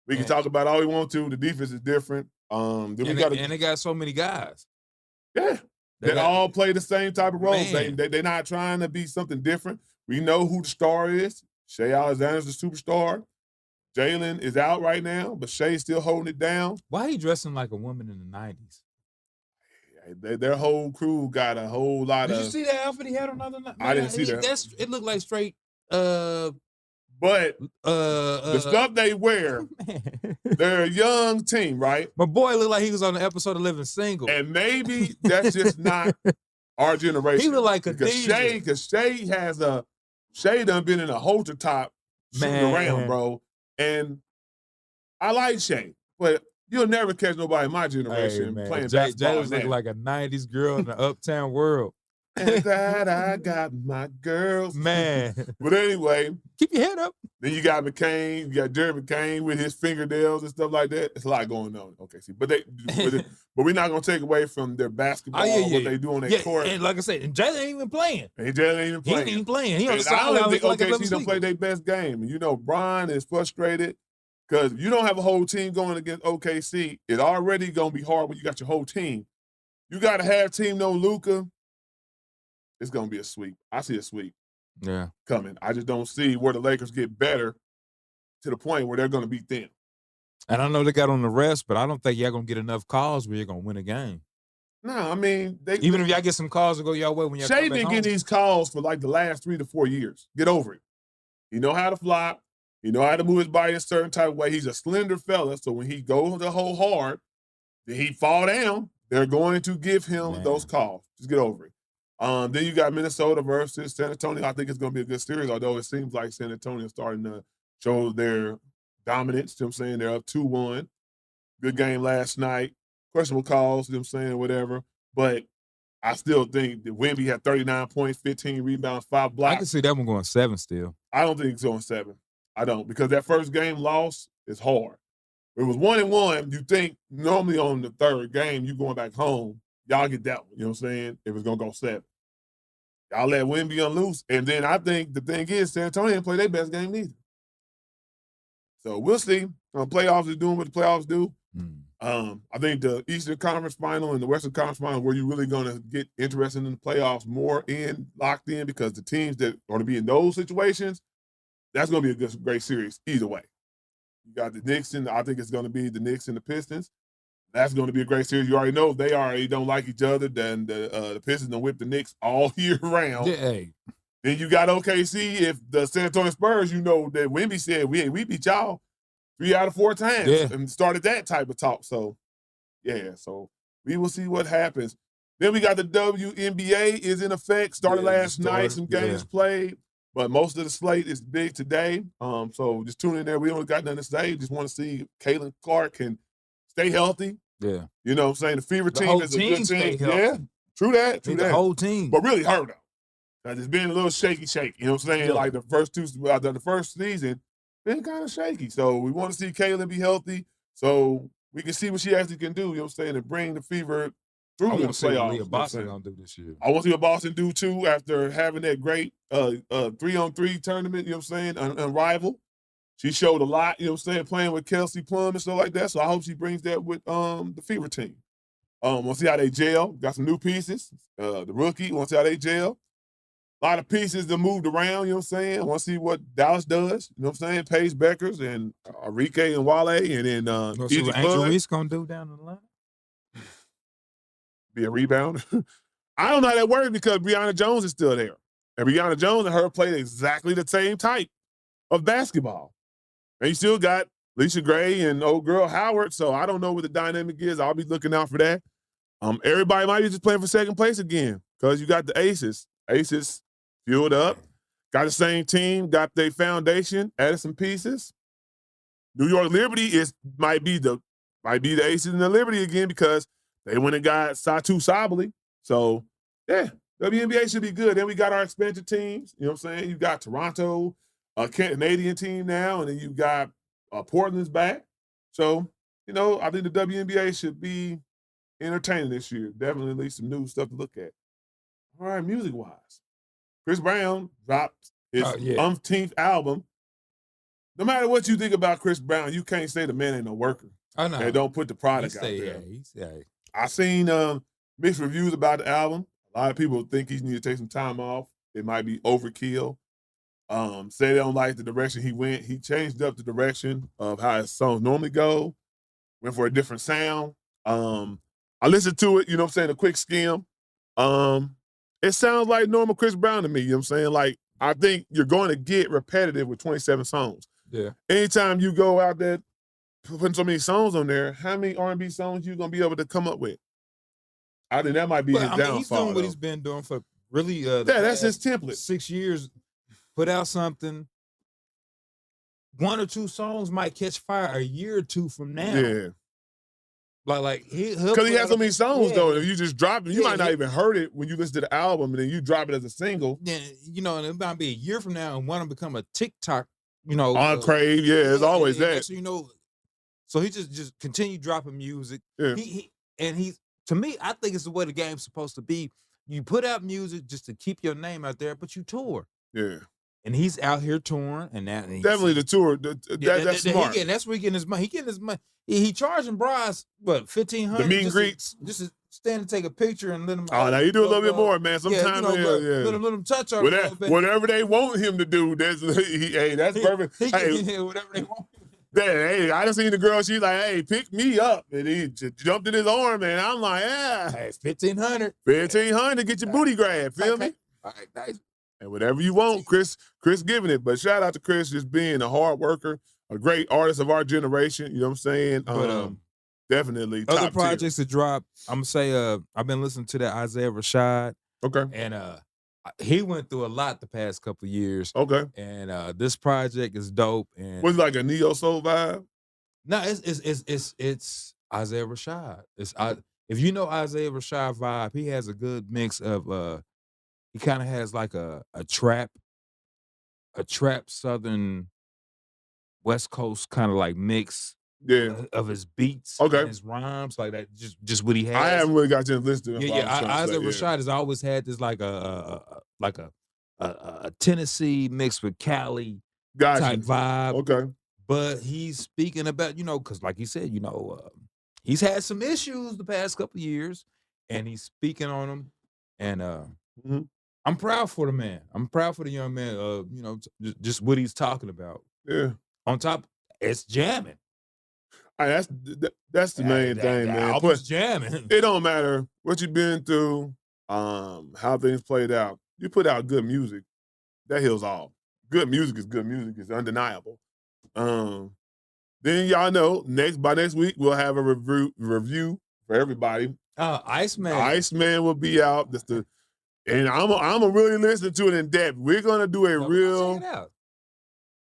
We can talk about all we want to. The defense is different. They got so many guys. Yeah. They all play the same type of roles. They're not trying to be something different. We know who the star is. Shai Alexander's the superstar. Jalen is out right now, but Shai's still holding it down. Why he dressing like a woman in the 90s? Their whole crew got a whole lot of... Did you see that outfit he had on the other night? I didn't see that. It looked like straight... But the stuff they wear, they're a young team, right? My boy looked like he was on the episode of Living Single. And maybe that's just not our generation. He looked like a DJ. Because Shai done been in a halter top shooting around, bro. And I like Shai, but you'll never catch nobody in my generation playing basketball. Jay was looking like a 90s girl in the uptown world. And that I got my girls. Man. But anyway. Keep your head up. Then you got McCain. You got Jerry McCain with his fingernails and stuff like that. It's a lot going on. Okay, see. But we're not going to take away from their basketball, what they do on their court. And like I said, Jalen ain't even playing. And Jalen ain't even playing. He ain't even playing. He on the I don't think like OKC don't play their best game. And you know, Brian is frustrated because if you don't have a whole team going against OKC, it's already going to be hard when you got your whole team. You got to have team no Luka. It's going to be a sweep. I see a sweep coming. I just don't see where the Lakers get better to the point where they're going to beat them. And I know they got on the rest, but I don't think y'all going to get enough calls where you're going to win a game. No, I mean... Even if y'all get some calls to go y'all way when y'all Shai been getting these calls for like the last 3 to 4 years. Get over it. He know how to flop. He know how to move his body a certain type of way. He's a slender fella, so when he goes to hold hard, then he fall down, they're going to give him those calls. Just get over it. Then you got Minnesota versus San Antonio. I think it's going to be a good series, although it seems like San Antonio is starting to show their dominance. You know what I'm saying? They're up 2-1. Good game last night. Questionable calls, you know what I'm saying, whatever. But I still think that Wemby had 39 points, 15 rebounds, 5 blocks. I can see that one going 7 still. I don't think it's going 7. I don't, because that first game loss is hard. If it was 1-1, you think normally on the third game, you going back home, y'all get that one, you know what I'm saying? If it's going to go 7. Y'all let Wemby unloose. And then I think the thing is, San Antonio didn't play their best game neither. So we'll see. Playoffs is doing what the playoffs do. I think the Eastern Conference Final and the Western Conference Final, where you're really going to get interested in the playoffs more locked in, because the teams that are going to be in those situations, that's going to be a great series either way. You got the Knicks, and I think it's going to be the Knicks and the Pistons. That's going to be a great series. You already know they already don't like each other. Then the Pistons don't whip the Knicks all year round. Yeah, hey. Then you got OKC. If the San Antonio Spurs, you know that Wemby said we beat y'all 3 out of 4 times, and started that type of talk. So yeah, so we will see what happens. Then we got the WNBA is in effect. Started last night. Some games played, but most of the slate is big today. So just tune in there. We don't got nothing to say. Just want to see if Caitlin Clark can stay healthy. Yeah. You know what I'm saying? The Fever team is a good team. Yeah. True that. The whole team. But really her, though. Because it's been a little shaky. You know what I'm saying? Yeah. Like the first season, been kind of shaky. So we want to see Caitlin be healthy so we can see what she actually can do, you know what I'm saying, and bring the Fever through the playoffs. What Boston going to do this year. I want to see what Boston do, too, after having that great 3-on-3 tournament, you know what I'm saying, unrivaled. She showed a lot, you know what I'm saying, playing with Kelsey Plum and stuff like that. So I hope she brings that with the Fever team. We'll see how they gel. Got some new pieces. The rookie, want to see how they gel. A lot of pieces that moved around, you know what I'm saying. I want to see what Dallas does, you know what I'm saying. Paige Beckers and Enrique and Wale, and then see what Angel Reese going to do down the line? Be a rebounder. I don't know how that works because Brianna Jones is still there. And Brianna Jones and her played exactly the same type of basketball. And you still got Lisa Gray and old girl Howard, so I don't know what the dynamic is. I'll be looking out for that. Everybody might be just playing for second place again because you got the Aces. Aces fueled up, got the same team, got their foundation, added some pieces. New York Liberty might be the Aces and the Liberty again because they went and got Satu Sabally. So, yeah, WNBA should be good. Then we got our expansion teams. You know what I'm saying? You got Toronto, a Canadian team now, and then you got Portland's back. So, you know, I think the WNBA should be entertaining this year. Definitely some new stuff to look at. All right, music-wise. Chris Brown dropped his umpteenth album. No matter what you think about Chris Brown, you can't say the man ain't no worker. I know. And don't put the product out there. I seen mixed reviews about the album. A lot of people think he needs to take some time off. It might be overkill. Say they don't like the direction he went. He changed up the direction of how his songs normally go. Went for a different sound. I listened to it, you know what I'm saying, a quick skim. It sounds like normal Chris Brown to me, you know what I'm saying? Like, I think you're going to get repetitive with 27 songs. Yeah. Anytime you go out there putting so many songs on there, how many R&B songs you going to be able to come up with? I think that might be his downfall. He's doing what he's been doing for really that's his template. 6 years. Put out something. 1 or 2 songs might catch fire a year or 2 from now. Yeah. Like because he has so many songs though. If you just drop it, you might not even heard it when you listen to the album, and then you drop it as a single. Yeah, you know, and it might be a year from now, and want to become a TikTok, you know, on crave. Yeah, it's always that. So, you know, so he just continue dropping music. Yeah. He's to me, I think it's the way the game's supposed to be. You put out music just to keep your name out there, but you tour. Yeah. And he's out here touring, and that definitely the tour. That's smart. That's where he getting his money. He getting his money. He charging Bryce what $1,500. The meet and greets. Just to stand and take a picture and let him. Oh, now you do a little bit more, man. Sometimes, let him touch on whatever they want him to do. That's perfect. Whatever they want. Hey, I done seen the girl. She's like, "Hey, pick me up," and he just jumped in his arm, and I'm like, "Yeah, hey, it's $1,500. $1,500, get your booty grabbed." Feel me? All right, nice. And whatever you want, Chris giving it. But shout out to Chris just being a hard worker, a great artist of our generation. You know what I'm saying? Definitely. Other projects that drop, I'm gonna say I've been listening to that Isaiah Rashad. Okay. And he went through a lot the past couple of years. Okay. And this project is dope. And was it like a neo soul vibe? No, it's Isaiah Rashad. If you know Isaiah Rashad vibe, he has a good mix of he kind of has like a trap Southern West Coast kind of like mix of his beats, and his rhymes, like that. Just what he has. I haven't really got to listen to him. Isaiah Rashad has always had this like a Tennessee mixed with Cali type vibe. Okay, but he's speaking about because like you said, he's had some issues the past couple of years, and he's speaking on them. And I'm proud for the man. I'm proud for the young man. You know, just what he's talking about. Yeah. On top, it's jamming. That's the main thing, man. But jamming. It don't matter what you've been through, how things played out. You put out good music, that heals all. Good music is good music. It's undeniable. Then y'all know by next week we'll have a review for everybody. Iceman will be out. And I'm gonna really listen to it in depth. We're gonna do a real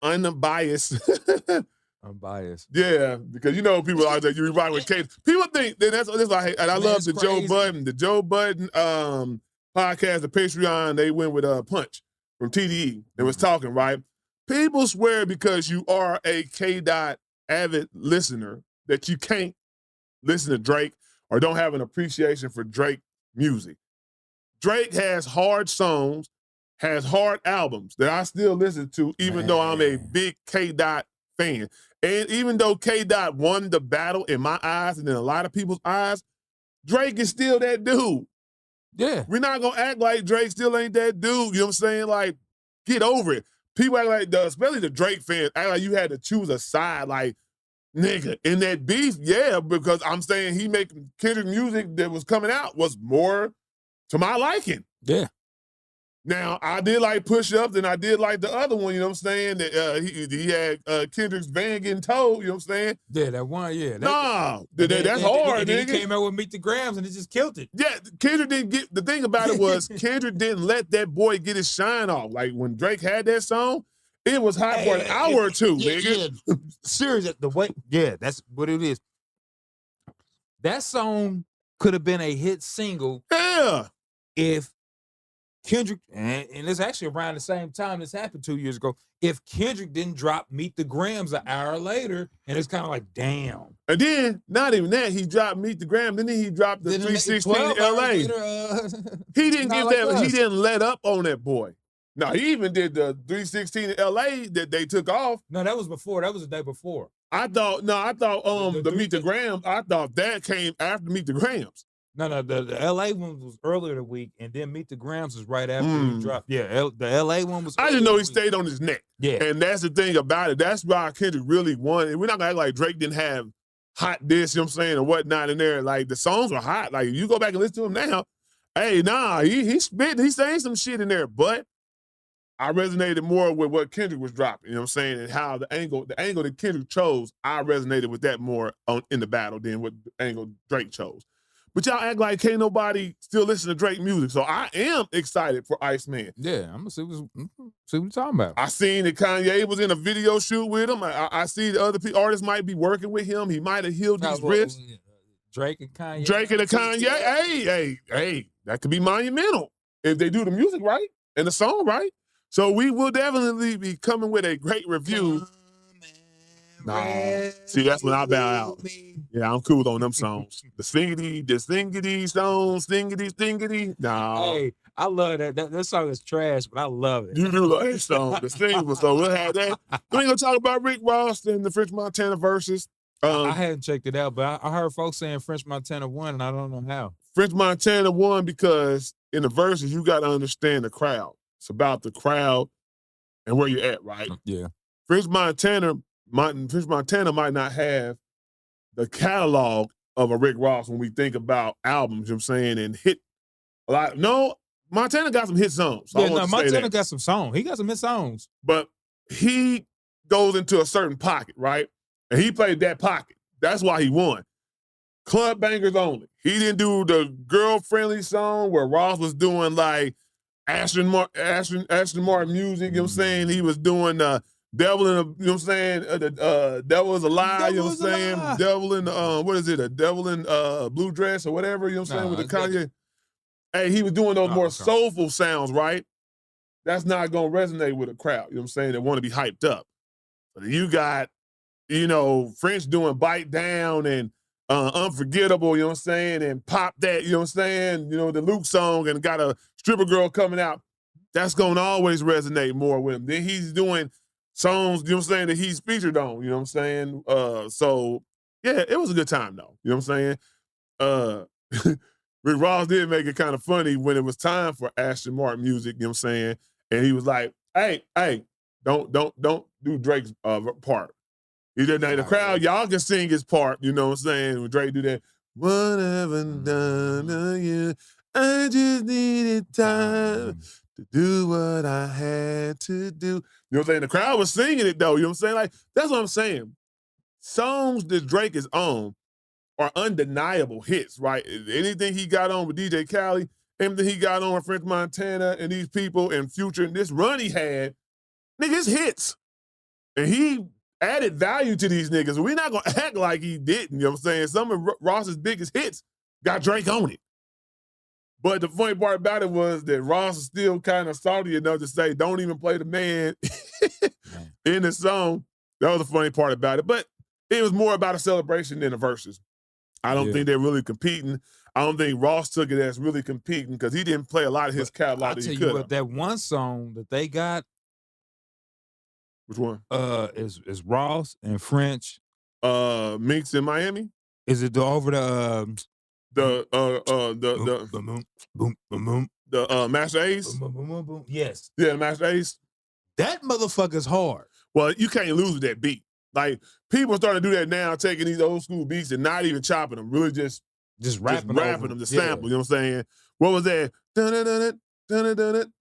unbiased. Unbiased. Yeah, because you know people out there, you rock with Kate. People think that that's what I hate. And I love the crazy. Joe Budden podcast, the Patreon. They went with Punch from TDE and was talking, right? People swear because you are a K-Dot avid listener that you can't listen to Drake or don't have an appreciation for Drake music. Drake has hard songs, has hard albums that I still listen to, even though I'm a big K-Dot fan. And even though K-Dot won the battle in my eyes and in a lot of people's eyes, Drake is still that dude. Yeah. We're not going to act like Drake still ain't that dude. You know what I'm saying? Like, get over it. People act like, especially the Drake fans, act like you had to choose a side. Like, nigga, in that beef, yeah, because I'm saying he making Kendrick music that was coming out was more to my liking. Yeah. Now, I did like Push Up, and I did like the other one, you know what I'm saying? That he had Kendrick's van getting towed, you know what I'm saying? Yeah, that one, yeah. That's hard, nigga. He came out with Meet the Grams, and it just killed it. Yeah, Kendrick didn't get, the thing about it was Kendrick didn't let that boy get his shine off. Like, when Drake had that song, it was hot for an hour or two, nigga. Yeah. Serious, that's what it is. That song could have been a hit single. Yeah. If Kendrick, and it's actually around the same time this happened 2 years ago, if Kendrick didn't drop Meet the Grams an hour later, and it's kind of like, damn. And then, not even that, he dropped Meet the Gram, then he dropped the 316 in LA. He didn't give like that, he didn't let up on that boy. No, he even did the 316 in LA that they took off. No, that was before, that was the day before. I thought the Meet the Grams, I thought that came after Meet the Grams. No, the LA one was earlier the week, and then Meet the Grams was right after he dropped. Yeah, the LA one was. I didn't know he stayed on his neck. Yeah, and that's the thing about it. That's why Kendrick really won. And we're not gonna act like Drake didn't have hot this, you know what I'm saying, and whatnot in there. Like the songs were hot. Like if you go back and listen to him now, hey, he spit, he's saying some shit in there, but I resonated more with what Kendrick was dropping, you know what I'm saying, and how the angle that Kendrick chose, I resonated with that more in the battle than what angle Drake chose. But y'all act like can't nobody still listen to Drake music. So I am excited for Iceman. Yeah, I'm gonna see what you're talking about. I seen that Kanye was in a video shoot with him. I see the other artists might be working with him. He might have healed his wrists. Drake and Kanye. Hey, that could be monumental if they do the music right and the song right. So we will definitely be coming with a great review. Nah, see, that's when I bow out. Yeah, I'm cool on them songs. The stingity songs, stingity. Nah. Hey, I love that. That song is trash, but I love it. You do love that song, the singable. So we'll have that. We ain't gonna talk about Rick Ross and the French Montana verses. I hadn't checked it out, but I heard folks saying French Montana won, and I don't know how. French Montana won because in the verses, you got to understand the crowd. It's about the crowd and where you're at, right? Yeah. French Montana might not have the catalog of a Rick Ross when we think about albums, you know what I'm saying, and hit a lot. No, Montana got some hit songs. Yeah, no, Montana got some songs. He got some hit songs. But he goes into a certain pocket, right? And he played that pocket. That's why he won. Club bangers only. He didn't do the girl-friendly song where Ross was doing like Ashton Martin music, you know what I'm saying? He was doing Devil in a, you know what I'm saying? The Devil is a Lie, you know what I'm saying? Devil in, what is it? A Devil in Blue Dress or whatever, you know what I'm saying? With the Kanye. Hey, he was doing those more soulful sounds, right? That's not going to resonate with a crowd, you know what I'm saying? They want to be hyped up. But you got, you know, French doing Bite Down and Unforgettable, you know what I'm saying? And Pop That, you know what I'm saying? You know, the Luke song and got a stripper girl coming out. That's going to always resonate more with him. Then he's doing songs, you know what I'm saying, that he's featured on, you know what I'm saying? So Yeah, it was a good time though. You know what I'm saying? Rick Ross did make it kind of funny when it was time for Ashton Martin music, you know what I'm saying? And he was like, hey, don't do Drake's part. He did in the crowd, y'all can sing his part, you know what I'm saying? When Drake do that, whatever done to you, I just needed time to do what I had to do. You know what I'm saying? The crowd was singing it though, you know what I'm saying? Like, that's what I'm saying. Songs that Drake is on are undeniable hits, right? Anything he got on with DJ Khaled, anything he got on with French Montana and these people and Future and this run he had, niggas hits. And he added value to these niggas. We're not gonna act like he didn't, you know what I'm saying? Some of Ross's biggest hits got Drake on it. But the funny part about it was that Ross is still kind of salty enough to say, don't even play the man in the song. That was the funny part about it. But it was more about a celebration than a versus. I don't think they're really competing. I don't think Ross took it as really competing because he didn't play a lot of his catalog that he could. I'll tell you what, that one song that they got. Which one? Is Ross and French. Minx in Miami? Is it over the Master Ace? Yes. Yeah, Master Ace. That motherfucker's hard. Well, you can't lose with that beat. Like, people are starting to do that now, taking these old school beats and not even chopping them, really just rapping them, the sample, you know what I'm saying? What was that? The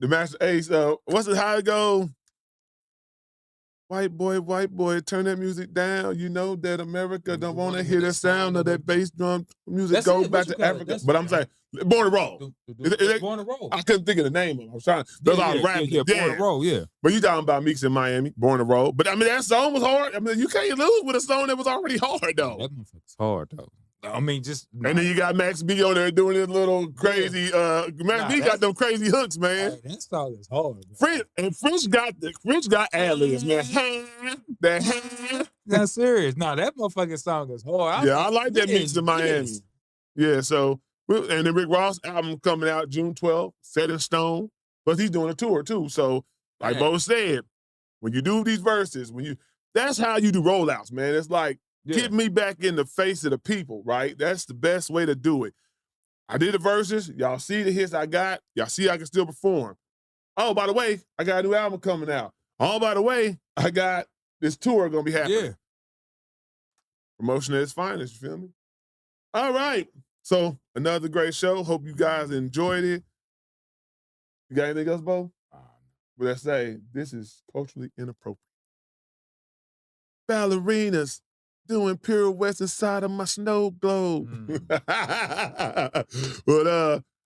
Master Ace, what's it, how it go? White boy, turn that music down. You know that America don't want to hear the sound of that bass drum music goes back to Africa. But I'm saying, Born to Roll. Born to Roll. I couldn't think of the name of it. I was trying. There's a lot of rapping. Born to Roll, yeah. But you talking about Meeks in Miami, Born to Roll. But I mean, that song was hard. I mean, you can't lose with a song that was already hard, though. That motherfucker's hard, though. I mean, just. And then you got Max B on there doing his little crazy. Max B got them crazy hooks, man. That song is hard. French got ad-libs, man. Not serious. No, that motherfucking song is hard. I like that Mix in Miami. Yeah, so, and then Rick Ross album coming out June 12th, Set in Stone. But he's doing a tour too. So, like Bo said, when you do these verses, that's how you do rollouts, man. It's like, get me back in the face of the people, right? That's the best way to do it. I did the verses. Y'all see the hits I got. Y'all see I can still perform. Oh, by the way, I got a new album coming out. Oh, by the way, I got this tour going to be happening. Yeah. Promotion at its finest, you feel me? All right. So, another great show. Hope you guys enjoyed it. You got anything else, Bo? But I say, this is culturally inappropriate. Ballerinas doing pirouettes inside of my snow globe. But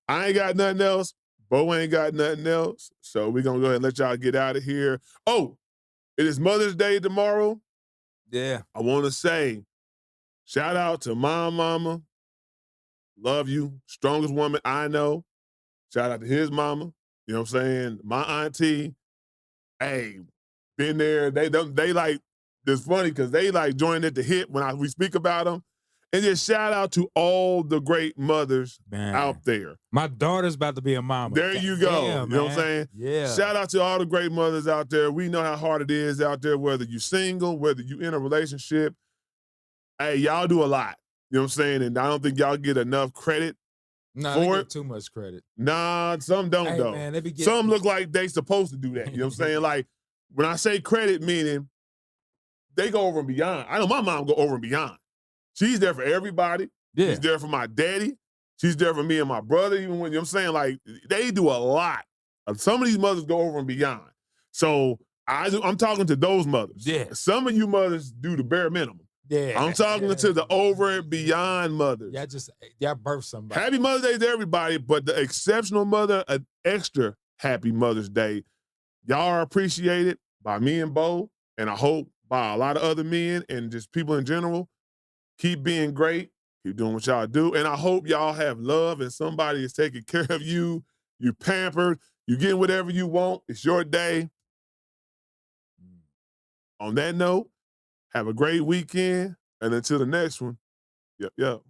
I ain't got nothing else. Bo ain't got nothing else. So we're going to go ahead and let y'all get out of here. Oh, it is Mother's Day tomorrow. Yeah. I want to say, shout out to my mama. Love you. Strongest woman I know. Shout out to his mama. You know what I'm saying? My auntie. Hey, been there. They like, it's funny because they like join at the hip when we speak about them. And just shout out to all the great mothers out there. My daughter's about to be a mama. There you go. Damn, you know what I'm saying? Yeah. Shout out to all the great mothers out there. We know how hard it is out there, whether you're single, whether you're in a relationship. Hey, y'all do a lot. You know what I'm saying? And I don't think y'all get enough credit they get too much credit. Nah, some don't though. Man, some look like they supposed to do that. You know what I'm saying? Like, when I say credit, meaning they go over and beyond. I know my mom go over and beyond. She's there for everybody. Yeah. She's there for my daddy. She's there for me and my brother, even when, you know what I'm saying? Like, they do a lot. Some of these mothers go over and beyond. So I'm talking to those mothers. Yeah. Some of you mothers do the bare minimum. Yeah. I'm talking to the over and beyond mothers. Y'all birthed somebody. Happy Mother's Day to everybody, but the exceptional mother, an extra happy Mother's Day. Y'all are appreciated by me and Bo, and I hope by a lot of other men and just people in general. Keep being great. Keep doing what y'all do. And I hope y'all have love and somebody is taking care of you. You pampered. You getting whatever you want. It's your day. On that note, have a great weekend. And until the next one, yep.